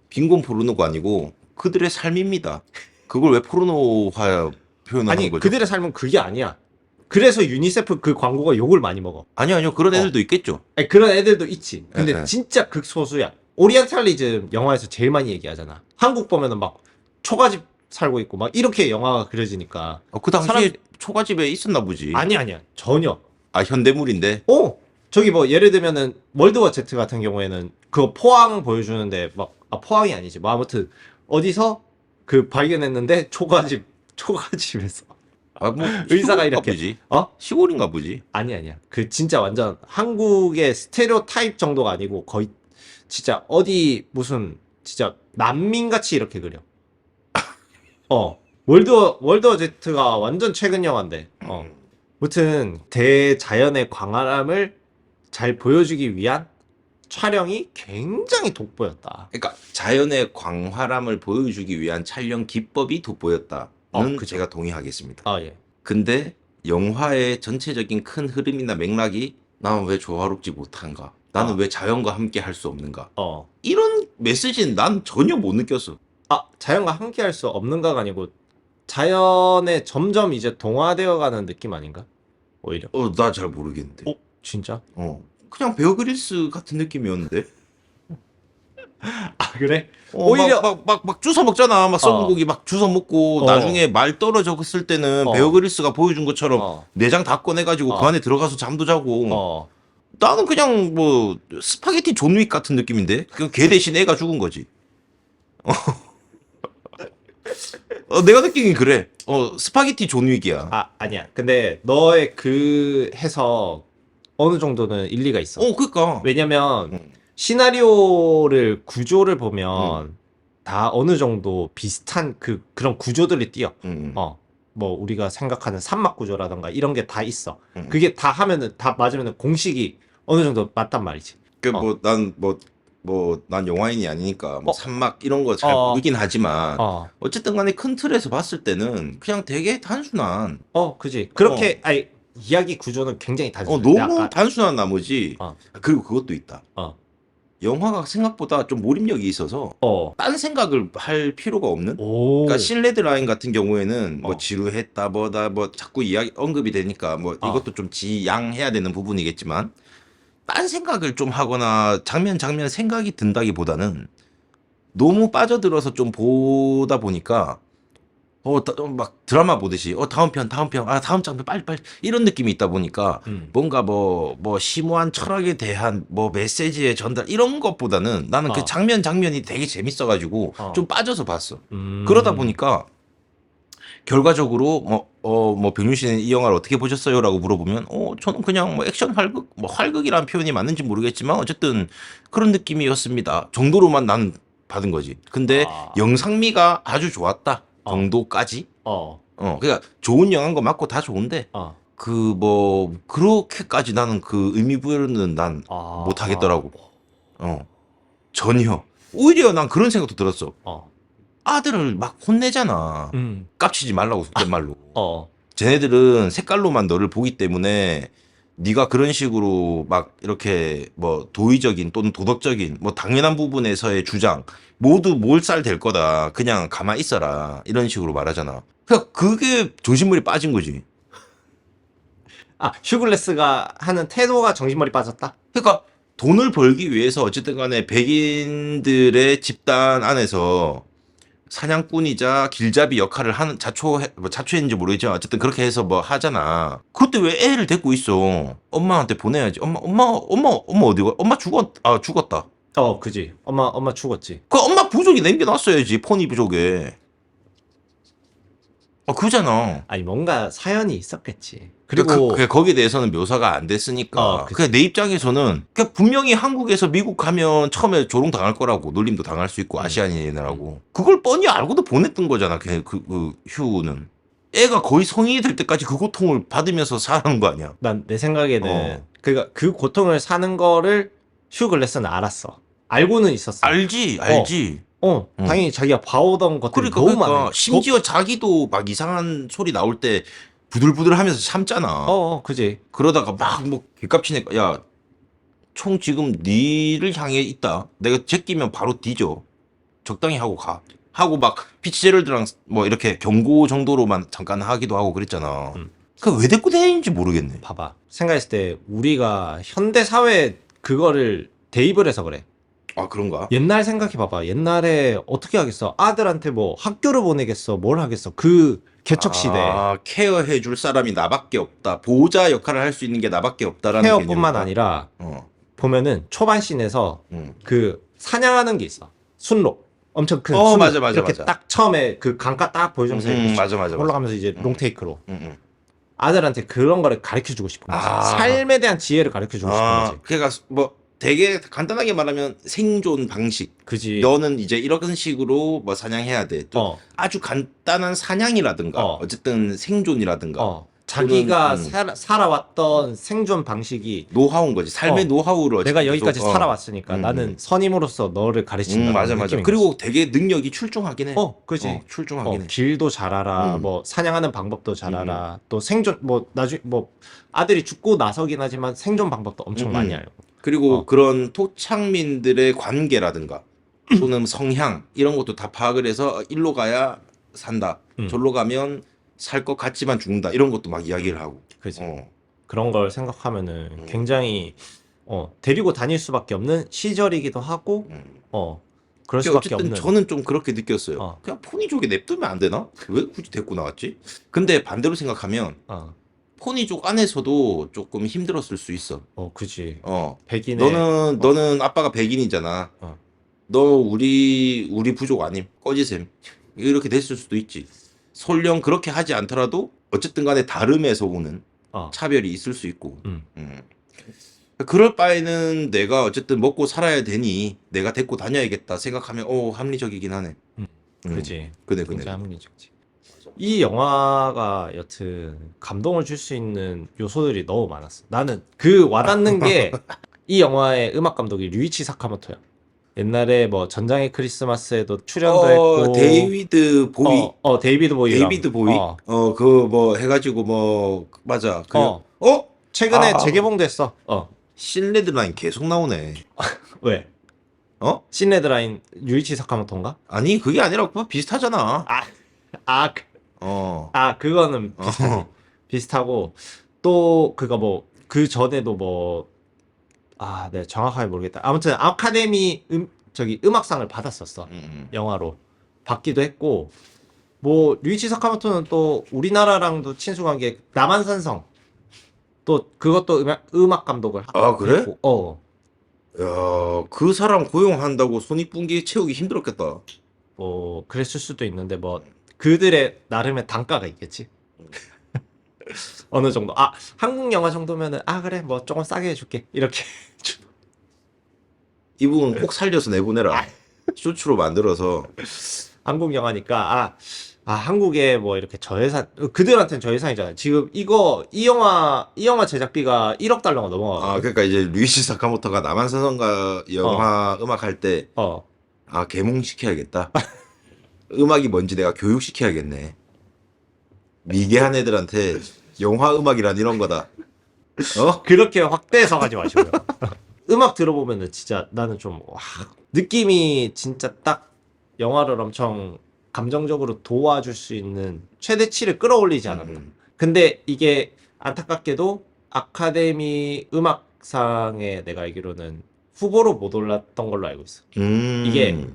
빈곤 포르노가 아니고 그들의 삶입니다. 그걸 왜 포르노화 표현하는 아니 거죠? 그들의 삶은 그게 아니야. 그래서 유니세프 그 광고가 욕을 많이 먹어. 아니요. 그런 애들도 있겠죠. 아니, 그런 애들도 있지. 근데 네. 진짜 극소수야. 오리엔탈리즘 영화에서 제일 많이 얘기하잖아. 한국 보면은 막 초가집 살고 있고 막 이렇게 영화가 그려지니까. 그 당시에 초가집에 있었나 보지. 아니야. 전혀. 현대물인데. 저기 뭐 예를 들면은 월드워 Z 같은 경우에는 그거 포항 보여주는데 막 포항이 아니지. 뭐 아무튼 어디서 그 발견했는데 초가집에서 뭐 의사가 시골인가 이렇게 보지. 어? 시골인가 보지. 아니야. 그 진짜 완전 한국의 스테레오 타입 정도가 아니고 거의 진짜 어디 무슨 진짜 난민같이 이렇게 그려. 월드워 Z가 완전 최근 영화인데. 무튼 대자연의 광활함을 잘 보여주기 위한 촬영이 굉장히 돋보였다. 그러니까 자연의 광활함을 보여주기 위한 촬영 기법이 돋보였다는 그죠. 제가 동의하겠습니다. 예. 근데 영화의 전체적인 큰 흐름이나 맥락이 나는 왜 조화롭지 못한가? 나는 왜 자연과 함께 할 수 없는가? 이런 메시지는 난 전혀 못 느꼈어. 자연과 함께 할 수 없는가가 아니고 자연에 점점 이제 동화되어 가는 느낌 아닌가? 오히려. 나 잘 모르겠는데. 진짜? 그냥 베어 그릴스 같은 느낌이었는데. 그래? 오히려 막 주워 먹잖아. 막 썩은 고기 막 주워 먹고 나중에 말 떨어졌을 때는 베어 그릴스가 보여준 것처럼 내장 다 꺼내가지고 그 안에 들어가서 잠도 자고. 나는 그냥 뭐 스파게티 존 윅 같은 느낌인데. 그 개 대신 애가 죽은 거지. 내가 느끼긴 그래. 스파게티 존 윅이야. 아니야. 근데 너의 그 해석 어느 정도는 일리가 있어. 그니까. 왜냐면 시나리오를 구조를 보면 다 어느 정도 비슷한 그런 구조들이 띄어. 뭐 우리가 생각하는 산막 구조라던가 이런 게 다 있어. 그게 다 하면은 다 맞으면은 공식이 어느 정도 맞단 말이지. 난 뭐 난 영화인이 아니니까 뭐 어. 산막 이런 거 잘 모르긴 하지만 어, 어쨌든 간에 큰 틀에서 봤을 때는 그냥 되게 단순한 그지. 그렇게, 아니, 이야기 구조는 굉장히 단순해. 근데 너무 아까, 단순한 나머지 어, 그리고 그것도 있다. 어, 영화가 생각보다 좀 몰입력이 있어서 어, 딴 생각을 할 필요가 없는. 오, 그러니까 신레드 라인 같은 경우에는 뭐 어. 지루했다 뭐다 뭐 자꾸 이야기 언급이 되니까 뭐 이것도 좀 지양해야 되는 부분이겠지만 딴 생각을 좀 하거나 장면 생각이 든다기보다는 너무 빠져들어서 좀 보다 보니까 막 드라마 보듯이 다음 편 다음 장면 빨리 이런 느낌이 있다 보니까 뭔가 뭐 심오한 철학에 대한 뭐 메시지의 전달 이런 것보다는 나는 그 어. 장면이 되게 재밌어가지고 어. 좀 빠져서 봤어. 그러다 보니까 결과적으로 뭐 병윤 씨는 이 영화를 어떻게 보셨어요라고 물어보면 저는 그냥 뭐 액션 활극 뭐 활극이라는 표현이 맞는지 모르겠지만 어쨌든 그런 느낌이었습니다 정도로만 나는 받은 거지. 근데 아. 영상미가 아주 좋았다 정도까지. 그러니까 좋은 영화인 거 맞고 다 좋은데 그 뭐 그렇게까지 나는 그 의미 부여는 난 못 하겠더라고. 전혀. 오히려 난 그런 생각도 들었어. 아들을 막 혼내잖아. 깝치지 말라고 속된 말로. 쟤네들은 색깔로만 너를 보기 때문에 네가 그런 식으로 막 이렇게 뭐 도의적인 또는 도덕적인 뭐 당연한 부분에서의 주장 모두 몰살될 거다. 그냥 가만히 있어라. 이런 식으로 말하잖아. 그러니까 그게 조신물이 빠진 거지. 휴글레스가 하는 태도가 정신머리 빠졌다? 그러니까 돈을 벌기 위해서 어쨌든 간에 백인들의 집단 안에서 사냥꾼이자 길잡이 역할을 하는 자초했는지 모르겠지만 어쨌든 그렇게 해서 뭐 하잖아. 그때 왜 애를 데리고 있어? 엄마한테 보내야지. 엄마 어디가? 엄마 죽었다. 그지. 엄마 죽었지. 그 엄마 부족이 남겨놨어야지. 포니 부족에. 그잖아. 아니, 뭔가 사연이 있었겠지. 그리고, 거기에 대해서는 묘사가 안 됐으니까. 그치. 그냥 내 입장에서는 그냥 분명히 한국에서 미국 가면 처음에 조롱 당할 거라고 놀림도 당할 수 있고 아시아인이라고. 그걸 뻔히 알고도 보냈던 거잖아. 그 휴는. 애가 거의 성인이 될 때까지 그 고통을 받으면서 사는 거 아니야. 난 내 생각에는, 그니까 그 고통을 사는 거를 휴글레스는 알았어. 알고는 있었어. 알지. 당연히 자기가 봐오던 것들이 너무 많아. 심지어 자기도 막 이상한 소리 나올 때 부들부들 하면서 참잖아. 그지. 그러다가 막 뭐 개깝치니까 야, 총 지금 니를 향해 있다. 내가 제끼면 바로 뒤져. 적당히 하고 가. 하고 막 피치제럴드랑 뭐 이렇게 경고 정도로만 잠깐 하기도 하고 그랬잖아. 그 왜 데리고 다니는지 모르겠네. 봐봐. 생각했을 때 우리가 현대 사회에 그거를 대입을 해서 그래. 그런가? 옛날 생각해봐봐. 옛날에 어떻게 하겠어? 아들한테 뭐 학교를 보내겠어? 뭘 하겠어? 그 개척 시대. 케어해줄 사람이 나밖에 없다. 보호자 역할을 할 수 있는 게 나밖에 없다라는 케어뿐만 개념이다. 아니라 보면은 초반 씬에서 그 사냥하는 게 있어. 순록. 엄청 큰 순록. 맞아. 이렇게 딱 처음에 그 강가 딱 보여주면서 맞아. 올라가면서 이제 롱테이크로. 아들한테 그런 거를 가르쳐주고 싶은 거지. 삶에 대한 지혜를 가르쳐주고 싶은 거지. 그러니까 뭐 되게 간단하게 말하면 생존 방식. 그지. 너는 이제 이런 식으로 뭐 사냥해야 돼. 또 아주 간단한 사냥이라든가 어쨌든 생존이라든가 자기가 살아왔던 생존 방식이 노하우인 거지. 삶의 노하우를 내가 여기까지 계속, 살아왔으니까 나는 선임으로서 너를 가르친다. 맞아. 그리고 되게 능력이 출중하긴 해. 그지. 출중하긴 해. 길도 잘 알아. 뭐 사냥하는 방법도 잘 알아. 또 생존 나중에 아들이 죽고 나서긴 하지만 생존 방법도 엄청 많이 알고. 그리고 그런 토착민들의 관계라든가 또는 성향 이런 것도 다 파악을 해서 일로 가야 산다. 절로 가면 살 것 같지만 죽는다. 이런 것도 막 이야기를 하고. 그지. 그런 걸 생각하면은 굉장히 데리고 다닐 수밖에 없는 시절이기도 하고 그럴 수밖에 어쨌든 없는. 저는 좀 그렇게 느꼈어요. 그냥 포니족에 냅두면 안 되나? 왜 굳이 데리고 나왔지? 근데 반대로 생각하면 포니족 안에서도 조금 힘들었을 수 있어. 그지. 백인의 너는 아빠가 백인이잖아. 너 우리 부족 아님. 꺼지셈. 이렇게 됐을 수도 있지. 설령 그렇게 하지 않더라도 어쨌든 간에 다름에서 오는 차별이 있을 수 있고. 그럴 바에는 내가 어쨌든 먹고 살아야 되니 내가 데리고 다녀야겠다 생각하면 합리적이긴 하네. 그지. 그네. 굉장히 합리적이지. 이 영화가 여튼 감동을 줄 수 있는 요소들이 너무 많았어. 나는 그 와닿는 게 이 영화의 음악 감독이 류이치 사카모토야. 옛날에 뭐 전장의 크리스마스에도 출연도 했고 데이비드 보위. 데이비드 보이랑 데이비드 보위. 그 뭐 해가지고 뭐 맞아. 최근에 재개봉도 했어. 신레드라인 계속 나오네. 왜? 신레드라인 유이치 사카모토인가? 아니 그게 아니라 그거 비슷하잖아. 그거는 비슷하지. 비슷하고 또 그거 뭐 그 전에도 뭐 내가 정확하게 모르겠다. 아무튼 아카데미 음악상을 받았었어. 영화로 받기도 했고 뭐 류이치 사카모토는 또 우리나라랑도 친숙한 게 남한산성 또 그것도 음악 감독을 그래? 했고 야, 그 사람 고용한다고 손익분기 채우기 힘들었겠다. 뭐 그랬을 수도 있는데 뭐 그들의 나름의 단가가 있겠지. 어느 정도 한국 영화 정도면은 그래 뭐 조금 싸게 해줄게 이렇게. 이분 꼭 살려서 내보내라. 쇼츠로 만들어서. 한국 영화니까 한국에 뭐 이렇게 저예산 그들한테는 저예산이잖아요. 지금 이 영화 제작비가 1억 달러가 넘어가. 그러니까 이제 류이치 사카모토가 남한산성가 영화 음악 할 때 개몽 시켜야겠다. 음악이 뭔지 내가 교육 시켜야겠네. 미개한 애들한테 영화 음악이란 이런 거다. 그렇게 확대해서 가지 마시고요. 음악 들어보면은 진짜 나는 좀 느낌이 진짜 딱 영화를 엄청 감정적으로 도와줄 수 있는 최대치를 끌어올리지 않았나. 근데 이게 안타깝게도 아카데미 음악상에 내가 알기로는 후보로 못 올랐던 걸로 알고 있어. 이게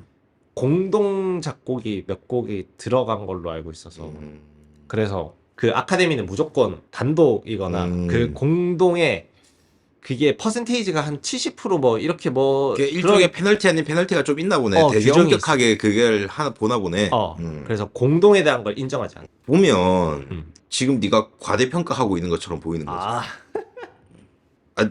공동 작곡이 몇 곡이 들어간 걸로 알고 있어서 그래서 그 아카데미는 무조건 단독이거나 그 공동의 그게 퍼센테이지가 한 70% 이렇게 일종의 페널티 아닌 페널티가 좀 있나 보네. 되게 엄격하게 그걸 하나 보나 보네. 그래서 공동에 대한 걸 인정하지 않아. 보면 지금 네가 과대평가하고 있는 것처럼 보이는 거지.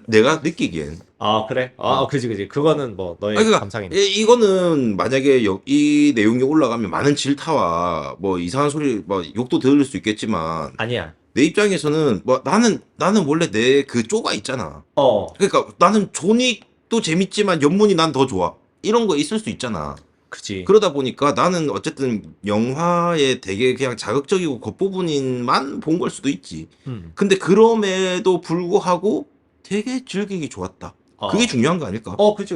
내가 느끼기엔. 그래? 그지. 그거는 뭐 너의 감상이니까. 이거는 만약에 이 내용이 올라가면 많은 질타와 뭐 이상한 소리, 뭐 욕도 들을 수 있겠지만. 아니야. 내 입장에서는 뭐 나는 원래 내 그 쪼가 있잖아. 그러니까 나는 존윅도 재밌지만 연문이 난 더 좋아. 이런 거 있을 수 있잖아. 그치. 그러다 보니까 나는 어쨌든 영화에 되게 그냥 자극적이고 겉부분만 본 걸 수도 있지. 근데 그럼에도 불구하고 되게 즐기기 좋았다. 그게 중요한 거 아닐까? 그치.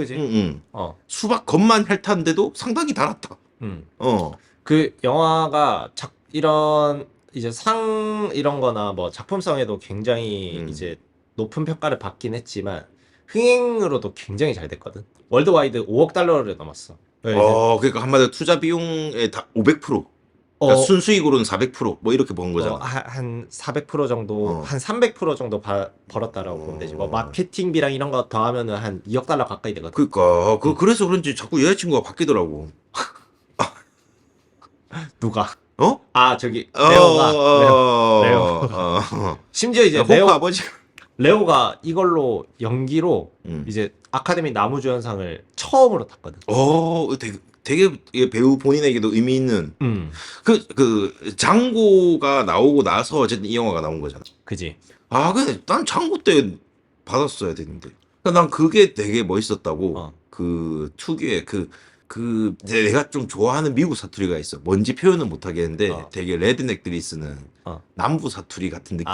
수박 겉만 핥았는데도 상당히 달았다. 그 영화가 이런 이제 상 이런 거나 뭐 작품성에도 굉장히 이제 높은 평가를 받긴 했지만 흥행으로도 굉장히 잘 됐거든. 월드와이드 5억 달러를 넘었어. 그러니까 한마디로 투자 비용의 다 500%. 그러니까 순수익으로는 400%뭐 이렇게 번 거잖아. 한 400% 정도, 한 300% 정도 벌었다라고 보면 되지. 뭐 마케팅비랑 이런 거 더하면은 한 2억 달러 가까이 되거든. 그러니까 그래서 그런지 자꾸 여자친구가 바뀌더라고. 누가? 저기 레오. 심지어 이제 호프 아버지. 레오가 이걸로 연기로 이제 아카데미 나무주연상을 처음으로 탔거든. 되게 배우 본인에게도 의미 있는. 그 장고가 나오고 나서 어쨌든 이 영화가 나온 거잖아. 그지. 근데 난 장고 때 받았어야 되는데. 그러니까 난 그게 되게 멋있었다고. 그 특유의 내가 좀 좋아하는 미국 사투리가 있어. 뭔지 표현은 못 하겠는데 되게 레드넥들이 쓰는 남부 사투리 같은 느낌.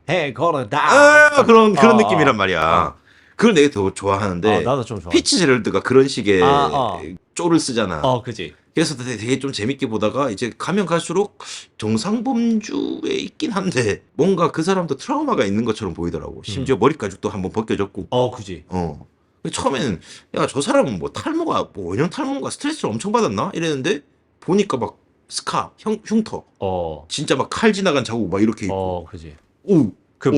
Hey, 걸어다. 그런 느낌이란 말이야. 그걸 내가 더 좋아하는데. 나도 좀 좋아. 피치 제럴드가 그런 식의 쪼를 쓰잖아. 그지. 그래서 되게 좀 재밌게 보다가 이제 가면 갈수록 정상범주에 있긴 한데 뭔가 그 사람도 트라우마가 있는 것처럼 보이더라고. 심지어 머리 가죽도 한번 벗겨졌고. 그지. 처음에는 저 사람은 뭐 탈모가 뭐 원형 탈모인가 스트레스를 엄청 받았나 이랬는데 보니까 막 스카 흉터 진짜 막 칼 지나간 자국 막 이렇게 있고. 그지. 그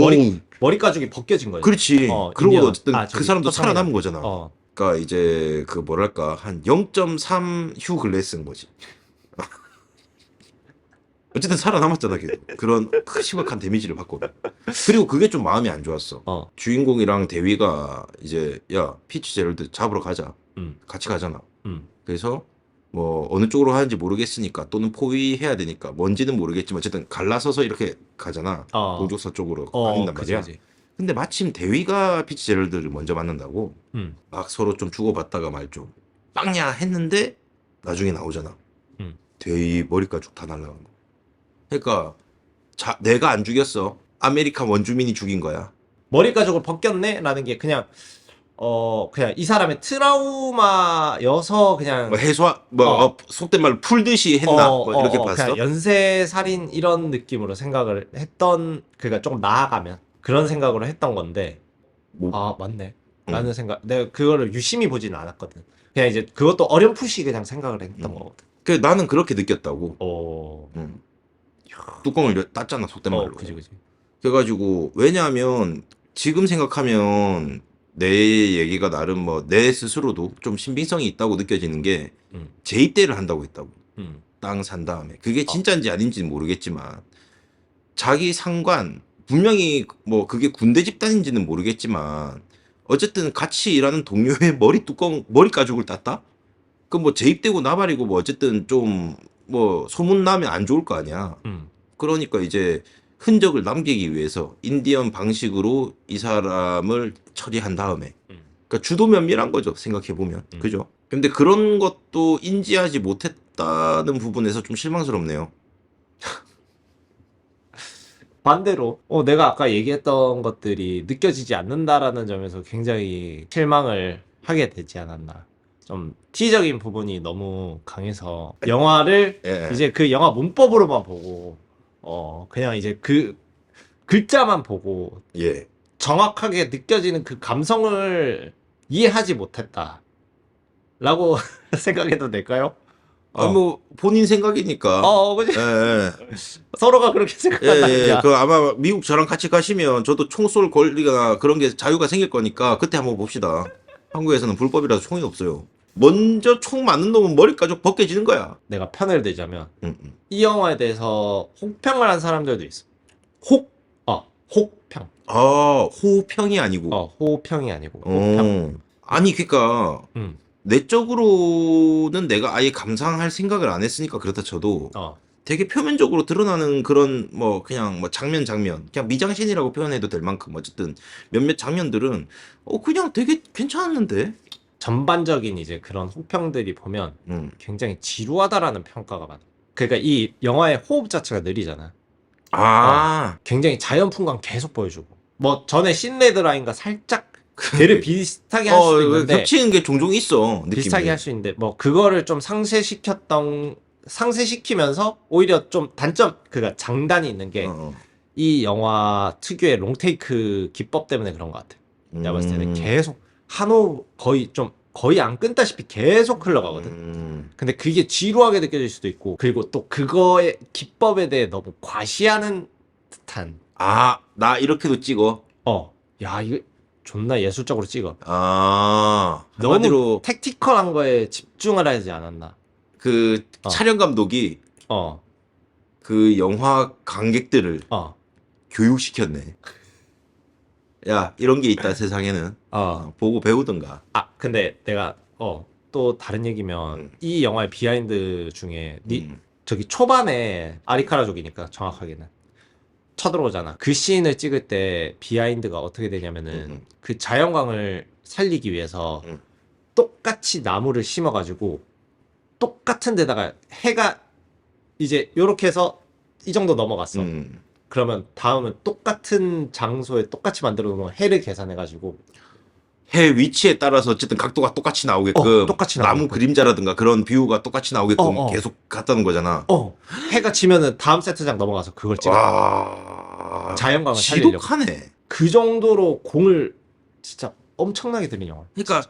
머리 가죽이 벗겨진 거지. 그렇지. 그러고 어쨌든 그 사람도 서창이나. 살아남은 거잖아. 그러니까 이제 그 뭐랄까 한 0.3 휴 글래스인 거지. 어쨌든 살아남았잖아. 걔도. 그런 심각한 데미지를 받고. 그리고 그게 좀 마음이 안 좋았어. 주인공이랑 대위가 이제 야 피치 제럴드 잡으러 가자. 같이 가잖아. 그래서 뭐 어느 쪽으로 하는지 모르겠으니까 또는 포위해야 되니까 뭔지는 모르겠지만 어쨌든 갈라서서 이렇게 가잖아. 동족사 쪽으로 가린단 말이야. 그치. 근데 마침 대위가 피치 제럴드를 먼저 만난다고 막 서로 좀 주고받다가 말 좀. 빵야 했는데 나중에 나오잖아. 대이 머리 가죽 다 날라간 거. 그러니까 내가 안 죽였어. 아메리칸 원주민이 죽인 거야. 머리 가죽을 벗겼네? 라는 게 그냥 그냥 이 사람의 트라우마여서 그냥 뭐 속된 말로 풀듯이 했나? 뭐 이렇게 봤어. 그냥 연쇄살인 이런 느낌으로 생각을 했던, 그러니까 조금 나아가면 그런 생각으로 했던 건데, 뭐, 아 맞네 라는 생각. 내가 그거를 유심히 보지는 않았거든. 그냥 이제 그것도 어렴풋이 그냥 생각을 했던 거거든. 나는 그렇게 느꼈다고. 음. 뚜껑을 땄잖아, 속된 말로. 그지. 그래가지고 왜냐하면 지금 생각하면 내 얘기가 나름 뭐 내 스스로도 좀 신빙성이 있다고 느껴지는 게 재입대를 한다고 했다고. 땅 산 다음에. 그게 진짜인지 아닌지는 모르겠지만 자기 상관, 분명히 뭐 그게 군대 집단인지는 모르겠지만 어쨌든 같이 일하는 동료의 머리 가죽을 땄다? 그 뭐 재입대고 나발이고 뭐 어쨌든 좀 뭐 소문 나면 안 좋을 거 아니야. 그러니까 이제 흔적을 남기기 위해서 인디언 방식으로 이 사람을 처리한 다음에, 그러니까 주도 면밀한 거죠, 생각해 보면. 그죠? 근데 그런 것도 인지하지 못했다는 부분에서 좀 실망스럽네요. 반대로 내가 아까 얘기했던 것들이 느껴지지 않는다라는 점에서 굉장히 실망을 하게 되지 않았나. 좀 티적인 부분이 너무 강해서 영화를 예. 이제 그 영화 문법으로만 보고 그냥 이제 그 글자만 보고 예. 정확하게 느껴지는 그 감성을 이해하지 못했다 라고 생각해도 될까요? 뭐 본인 생각이니까. 그지? 예. 서로가 그렇게 생각한다니까. 그 아마 미국 저랑 같이 가시면 저도 총 쏠 권리가 그런 게 자유가 생길 거니까 그때 한번 봅시다. 한국에서는 불법이라서 총이 없어요. 먼저 총 맞는 놈은 머리 가죽 벗겨지는 거야. 내가 편을 들자면 이 영화에 대해서 혹평을 한 사람들도 있어. 혹평. 호평이 아니고. 호평이 아니고 혹평. 아니 그러니까 내적으로는 내가 아예 감상할 생각을 안 했으니까 그렇다 쳐도 되게 표면적으로 드러나는 그런 뭐 그냥 뭐 장면 그냥 미장센이라고 표현해도 될 만큼 어쨌든 몇몇 장면들은 그냥 되게 괜찮았는데. 전반적인 이제 그런 혹평들이 보면 굉장히 지루하다라는 평가가 많아. 그러니까 이 영화의 호흡 자체가 느리잖아. 굉장히 자연 풍광 계속 보여주고. 뭐 전에 신레드라인과 살짝 걔를 비슷하게 할 수도 있는데 겹치는 게 종종 있어. 느낌이. 비슷하게 할 수 있는데 뭐 그거를 좀 상쇄시키면서 오히려 좀 단점, 그러니까 장단이 있는 게 이 영화 특유의 롱테이크 기법 때문에 그런 것 같아. 내가 봤을 때는 계속 한호 거의 안 끊다시피 계속 흘러가거든. 근데 그게 지루하게 느껴질 수도 있고, 그리고 또 그거의 기법에 대해 너무 과시하는 듯한. 나 이렇게도 찍어. 야, 이거 존나 예술적으로 찍어. 한마디로 너무 택티컬한 거에 집중을 하지 않았나. 그 촬영 감독이 그 영화 관객들을 교육시켰네. 야, 이런 게 있다 세상에는. 보고 배우든가. 근데 내가 또 다른 얘기면 이 영화의 비하인드 중에 저기 초반에 아리카라족이니까 정확하게는 쳐들어오잖아. 그 씬을 찍을 때 비하인드가 어떻게 되냐면은 그 자연광을 살리기 위해서 똑같이 나무를 심어가지고 똑같은 데다가 해가 이제 요렇게 해서 이 정도 넘어갔어. 그러면 다음은 똑같은 장소에 똑같이 만들어 놓으면 해를 계산해가지고 해 위치에 따라서 어쨌든 각도가 똑같이 나오게끔 똑같이 나무 나오게끔. 그림자라든가 그런 뷰가 똑같이 나오게끔 계속 갖다는 거잖아. 해가 지면은 다음 세트장 넘어가서 그걸 찍어. 자연광을 살리려고. 지독하네. 그 정도로 공을 진짜 엄청나게 들인 영화. 그러니까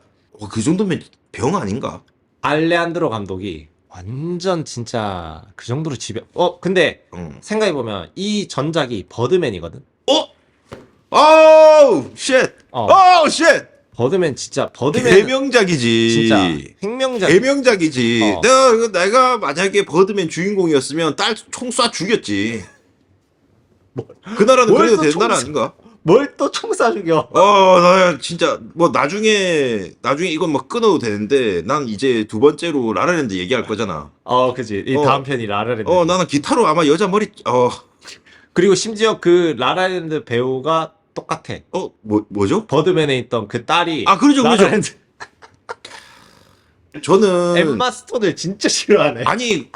그 정도면 병 아닌가? 알레한드로 감독이 완전 진짜 그 정도로 근데 생각해보면 이 전작이 버드맨이거든. 쉣. 쉣. 버드맨 대명작이지. 진짜 핵명작. 대명작이지. 내가 만약에 버드맨 주인공이었으면 딸 총 쏴 죽였지. 그 나라는 그래도 된 나라 아닌가? 뭘 또 총 쏴 죽여? 나 진짜 뭐 나중에 이건 뭐 끊어도 되는데 난 이제 두 번째로 라라랜드 얘기할 거잖아. 그지. 이 다음 편이 라라랜드. 나는 기타로 아마 여자 머리 그리고 심지어 그 라라랜드 배우가 똑같아. 뭐죠? 버드맨에 있던 그 딸이 그러죠. 라라랜드. 저는 엠마 스톤을 진짜 싫어하네. 아니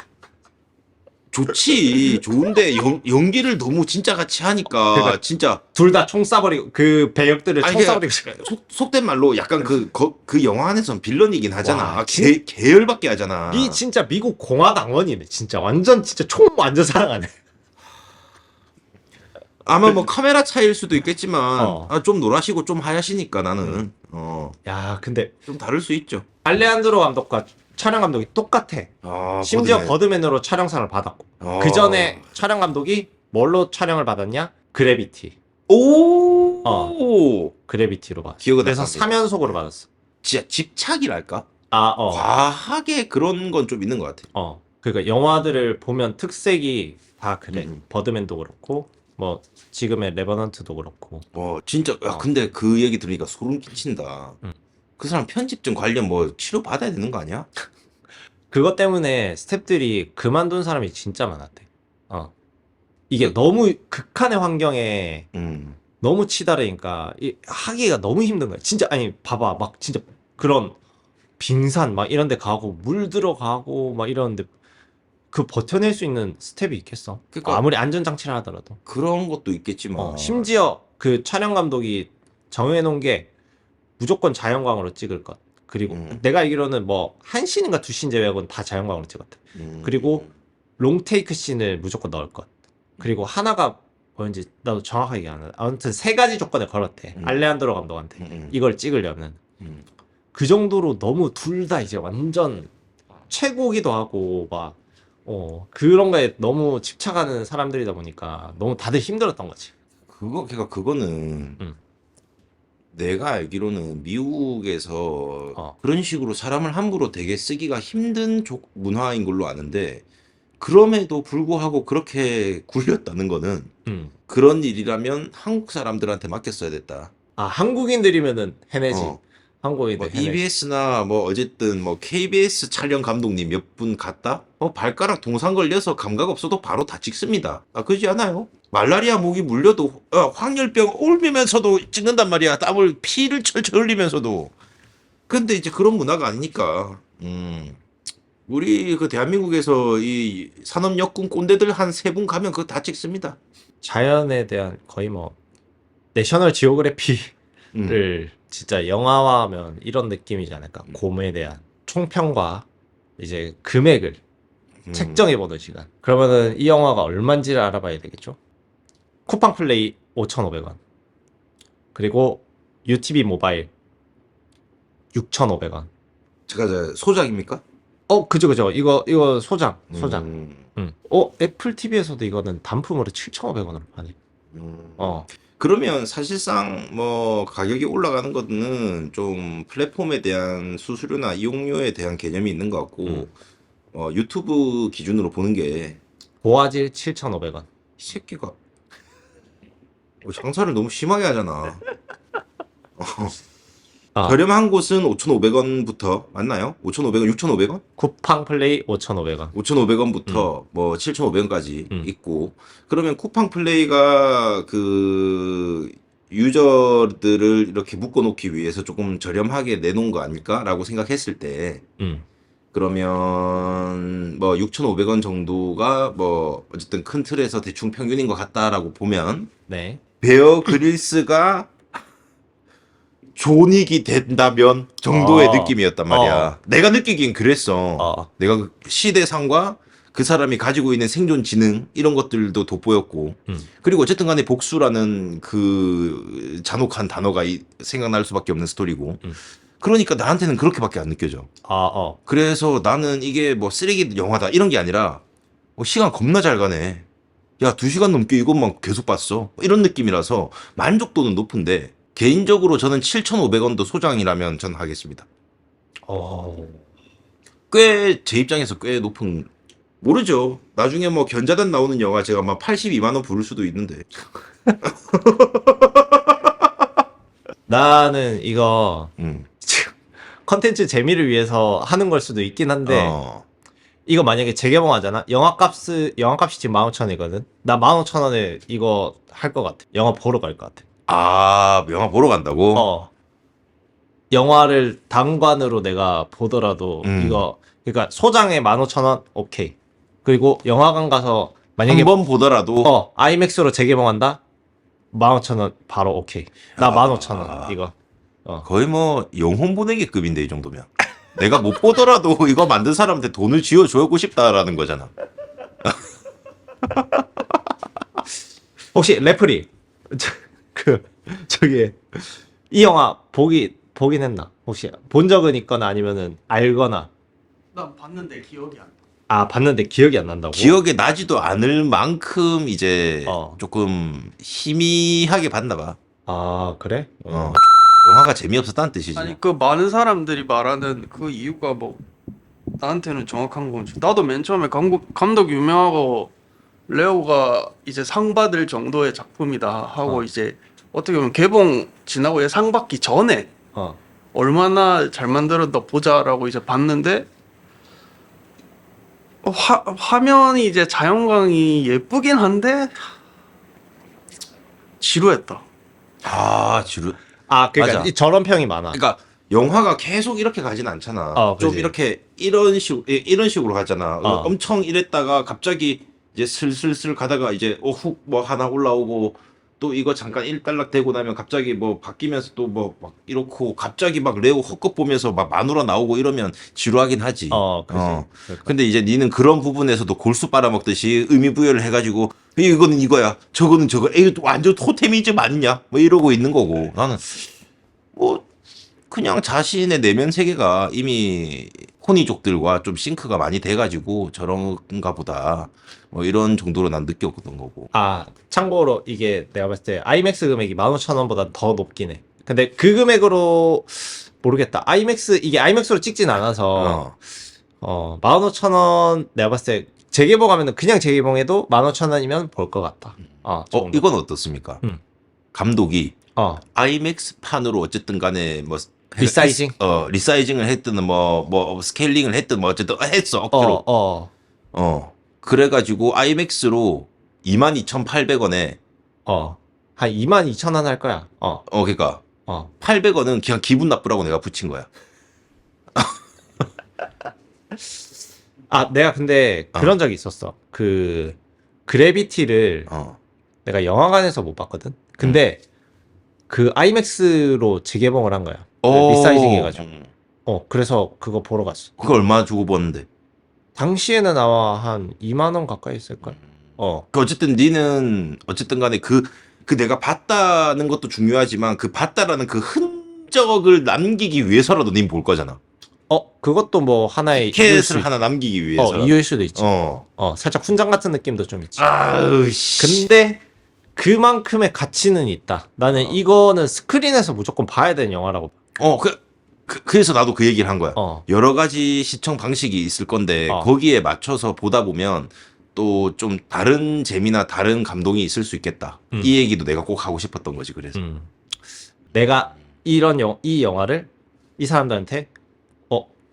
좋은데 연기를 너무 진짜 같이 하니까 그러니까 진짜 둘 다 총 쏴버리고 그 배역들을 아니, 총 쏴버리고 싶어. 속된 말로 약간 그 영화 안에서는 빌런이긴 하잖아. 와, 계열받게 하잖아. 이 진짜 미국 공화당원이네. 진짜 완전 진짜 총 완전 사랑하네. 아마 뭐 카메라 차이일 수도 있겠지만 어. 좀 노라시고 좀 하얗시니까 나는 야, 근데 좀 다를 수 있죠. 알레한드로 감독과 촬영 감독이 똑같아. 심지어 버드맨으로 촬영상을 받았고. 그 전에 촬영 감독이 뭘로 촬영을 받았냐? 그래비티. 그래비티로 받았어. 기억은 그래서 났습니다. 3연속으로 받았어. 진짜 집착이랄까? 아, 과하게 그런 건 좀 있는 것 같아. 그러니까 영화들을 보면 특색이 다 그래. 버드맨도 그렇고, 뭐, 지금의 레버넌트도 그렇고. 진짜. 근데 그 얘기 들으니까 소름 끼친다. 그 사람 편집점 관련 뭐 치료 받아야 되는 거 아니야? 그것 때문에 스태프들이 그만둔 사람이 진짜 많았대. 이게 너무 극한의 환경에 너무 치달으니까 하기가 너무 힘든 거야. 진짜 아니 봐봐 막 진짜 그런 빙산 막 이런 데 가고 물 들어가고 막 이러는데 그 버텨낼 수 있는 스텝이 있겠어? 그러니까 아무리 안전장치를 하더라도. 그런 것도 있겠지만 심지어 그 촬영 감독이 정해놓은 게 무조건 자연광으로 찍을 것. 그리고 내가 알기로는 뭐 한 씬인가 두 씬 제외하고는 다 자연광으로 찍었대. 그리고 롱테이크 씬을 무조건 넣을 것. 그리고 하나가 뭐였는지 나도 정확하게 안 해. 아무튼 3가지 조건을 걸었대. 알레한드로 감독한테. 이걸 찍으려면. 그 정도로 너무 둘 다 이제 완전 최고기도 하고 막 그런 거에 너무 집착하는 사람들이다 보니까 너무 다들 힘들었던 거지. 그러니까 그거는 내가 알기로는 미국에서 그런 식으로 사람을 함부로 되게 쓰기가 힘든 문화인 걸로 아는데 그럼에도 불구하고 그렇게 굴렸다는 거는 그런 일이라면 한국 사람들한테 맡겼어야 됐다. 한국인들이면은 해내지. 한국인들 뭐 EBS나 뭐 어쨌든 뭐 KBS 촬영 감독님 몇 분 갔다? 발가락 동상 걸려서 감각 없어도 바로 다 찍습니다. 그러지 않아요? 말라리아 모기 물려도 황열병 옮으면서도 찍는단 말이야. 피를 철철 흘리면서도. 근데 이제 그런 문화가 아니니까. 우리 그 대한민국에서 이 산업역군 꼰대들 한 3분 가면 그거 다 찍습니다. 자연에 대한 거의 뭐 내셔널 지오그래피를 진짜 영화화하면 이런 느낌이지 않을까. 곰에 대한 총평과 이제 금액을 책정해보는 시간. 그러면은 이 영화가 얼마인지를 알아봐야 되겠죠. 쿠팡 플레이 5,500원. 그리고 UTV 모바일 6,500원. 제가 소작입니까? 그죠. 이거 소장. 애플 TV에서도 이거는 단품으로 7,500원으로 파네. 그러면 사실상 뭐 가격이 올라가는 거는 좀 플랫폼에 대한 수수료나 이용료에 대한 개념이 있는 것 같고 유튜브 기준으로 보는 게 고화질 7,500원. 이 새끼가 장사를 너무 심하게 하잖아. 저렴한 곳은 5,500원부터 맞나요? 5,500원, 6,500원? 쿠팡 플레이 5,500원. 5,500원부터 뭐 7,500원까지 있고 그러면 쿠팡 플레이가 그 유저들을 이렇게 묶어놓기 위해서 조금 저렴하게 내놓은 거 아닐까라고 생각했을 때 그러면 뭐 6,500원 정도가 뭐 어쨌든 큰 틀에서 대충 평균인 것 같다라고 보면 네. 베어 그릴스가 존익이 된다면 정도의 느낌이었단 말이야. 내가 느끼긴 그랬어. 내가 그 시대상과 그 사람이 가지고 있는 생존 지능 이런 것들도 돋보였고 그리고 어쨌든 간에 복수라는 그 잔혹한 단어가 생각날 수밖에 없는 스토리고 그러니까 나한테는 그렇게밖에 안 느껴져. 그래서 나는 이게 뭐 쓰레기 영화다 이런 게 아니라 시간 겁나 잘 가네. 야 2시간 넘게 이것만 계속 봤어. 이런 느낌이라서 만족도는 높은데 개인적으로 저는 7,500원도 소장이라면 전 하겠습니다. 꽤 제 입장에서 꽤 높은 모르죠. 나중에 뭐 견자단 나오는 영화 제가 막 82만 원 부를 수도 있는데. 나는 이거 컨텐츠 재미를 위해서 하는 걸 수도 있긴 한데 이거 만약에 재개봉하잖아. 영화값이 지금 15,000원이거든. 나 15,000원에 이거 할 것 같아. 영화 보러 갈 것 같아. 영화 보러 간다고? 영화를 단관으로 내가 보더라도 이거 그러니까 소장에 15,000원 오케이. 그리고 영화관 가서 만약에 한 번 보더라도 아이맥스로 재개봉한다? 15,000원 바로 오케이. 나 15,000원 이거. 거의 뭐 영혼 보내기급인데 이 정도면. 내가 못 보더라도 이거 만든 사람한테 돈을 쥐어주고 싶다라는 거잖아. 혹시 레프리 저기 이 영화 보긴 했나? 혹시 본 적은 있거나 아니면은 알거나. 난 봤는데 기억이 안 나. 아 봤는데 기억이 안 난다고? 기억에 나지도 않을 만큼 이제 어. 조금 희미하게 봤나 봐. 아 그래? 영화가 재미없었다는 뜻이지. 아니 그 많은 사람들이 말하는 그 이유가 뭐 나한테는 정확한 건지. 나도 맨 처음에 감독 유명하고 레오가 이제 상 받을 정도의 작품이다 하고 이제 어떻게 보면 개봉 지나고 상 받기 전에 얼마나 잘 만들었다 보자라고 이제 봤는데 화면이 이제 자연광이 예쁘긴 한데 지루했다. 아 지루. 아 그러니까 맞아. 저런 평이 많아. 그러니까 영화가 계속 이렇게 가진 않잖아. 좀 그치. 이렇게 이런 식으로 가잖아. 엄청 이랬다가 갑자기 이제 슬슬슬 가다가 이제 훅 뭐 하나 올라오고 또 이거 잠깐 일단락 되고 나면 갑자기 뭐 바뀌면서 또 뭐 막 이렇고 갑자기 막 레오 헛것 보면서 막 마누라 나오고 이러면 지루하긴 하지. 그치. 근데 이제 니는 그런 부분에서도 골수 빨아먹듯이 의미 부여를 해가지고 이거는 이거야, 저거는 저거, 에이 완전 토테미즘 아니냐, 뭐 이러고 있는 거고 나는 뭐 그냥 자신의 내면 세계가 이미 호니족들과 좀 싱크가 많이 돼가지고 저런가 보다. 뭐 이런 정도로 난 느꼈던 거고. 아 참고로 이게 내가 봤을 때 아이맥스 금액이 15,000원보다 더 높긴 해. 근데 그 금액으로 모르겠다. 이게 아이맥스로 찍진 않아서 15,000원 내가 봤을 때 재개봉하면은 그냥 재개봉해도 15,000원이면 볼 것 같다. 정도. 이건 어떻습니까? 감독이 어 아이맥스 판으로 어쨌든 간에 뭐 리사이징? 리사이징을 했든 뭐 스케일링을 했든 뭐 어쨌든 했어 억지로. 그래가지고 아이맥스로 22,800원에 한 22,000원 할 거야. 그러니까 800원은 그냥 기분 나쁘라고 내가 붙인 거야. 내가 근데 그런 적이 있었어. 그 그래비티를 내가 영화관에서 못 봤거든. 근데 그 아이맥스로 재개봉을 한 거야. 리사이징 해가지고. 그래서 그거 보러 갔어. 그거 얼마 주고 봤는데? 당시에는 아마 한 2만 원 가까이 했을걸. 그 어쨌든 니는 어쨌든 간에 그 내가 봤다는 것도 중요하지만 그 봤다라는 그 흔적을 남기기 위해서라도 닌 볼 거잖아. 그것도 뭐 하나의 티켓을 하나 남기기 위해서. 이유일 수도 있지. 살짝 훈장 같은 느낌도 좀 있지. 아우 씨. 근데 그만큼의 가치는 있다. 나는 이거는 스크린에서 무조건 봐야 되는 영화라고. 그래서 나도 그 얘기를 한 거야. 어. 여러 가지 시청 방식이 있을 건데 거기에 맞춰서 보다 보면 또 좀 다른 재미나 다른 감동이 있을 수 있겠다. 이 얘기도 내가 꼭 하고 싶었던 거지. 그래서 내가 이 영화를 이 사람들한테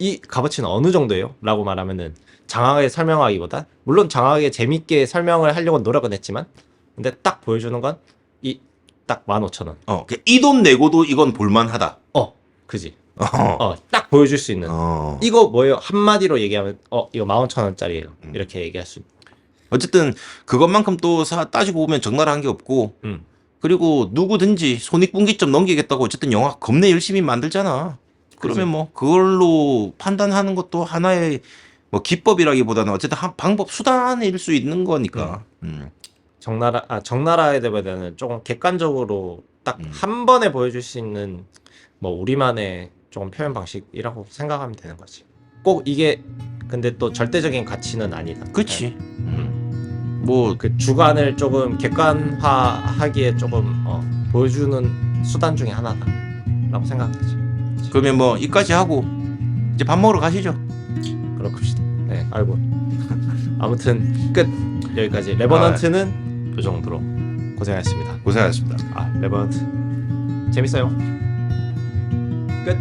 이 값어치는 어느 정도예요? 라고 말하면은 장황하게 설명하기보다 물론 장황하게 재밌게 설명을 하려고 노력은 했지만 근데 딱 보여주는 건 이 딱 15,000원. 이 돈 내고도 이건 볼만하다. 그지. 딱 보여줄 수 있는. 이거 뭐예요? 한마디로 얘기하면 이거 15,000원짜리예요. 이렇게 얘기할 수 있는. 어쨌든 그것만큼 또 따지고 보면 적나라한 게 없고 그리고 누구든지 손익분기점 넘기겠다고 어쨌든 영화 겁내 열심히 만들잖아. 그러면 뭐 그걸로 판단하는 것도 하나의 뭐 기법이라기보다는 어쨌든 한 방법 수단일 수 있는 거니까. 적나라에 대해서는 조금 객관적으로 딱 한 번에 보여줄 수 있는 뭐 우리만의 조금 표현 방식이라고 생각하면 되는 거지. 꼭 이게 근데 또 절대적인 가치는 아니다. 그렇지. 뭐 그 주관을 조금 객관화하기에 조금 보여주는 수단 중에 하나다라고 생각하지. 그러면 뭐 이까지 하고 이제 밥 먹으러 가시죠. 그렇습시다. 네, 아이고. 아무튼 끝. 여기까지. 레버넌트는 이 정도로 고생하셨습니다. 고생하셨습니다. 레버넌트 재밌어요. 끝.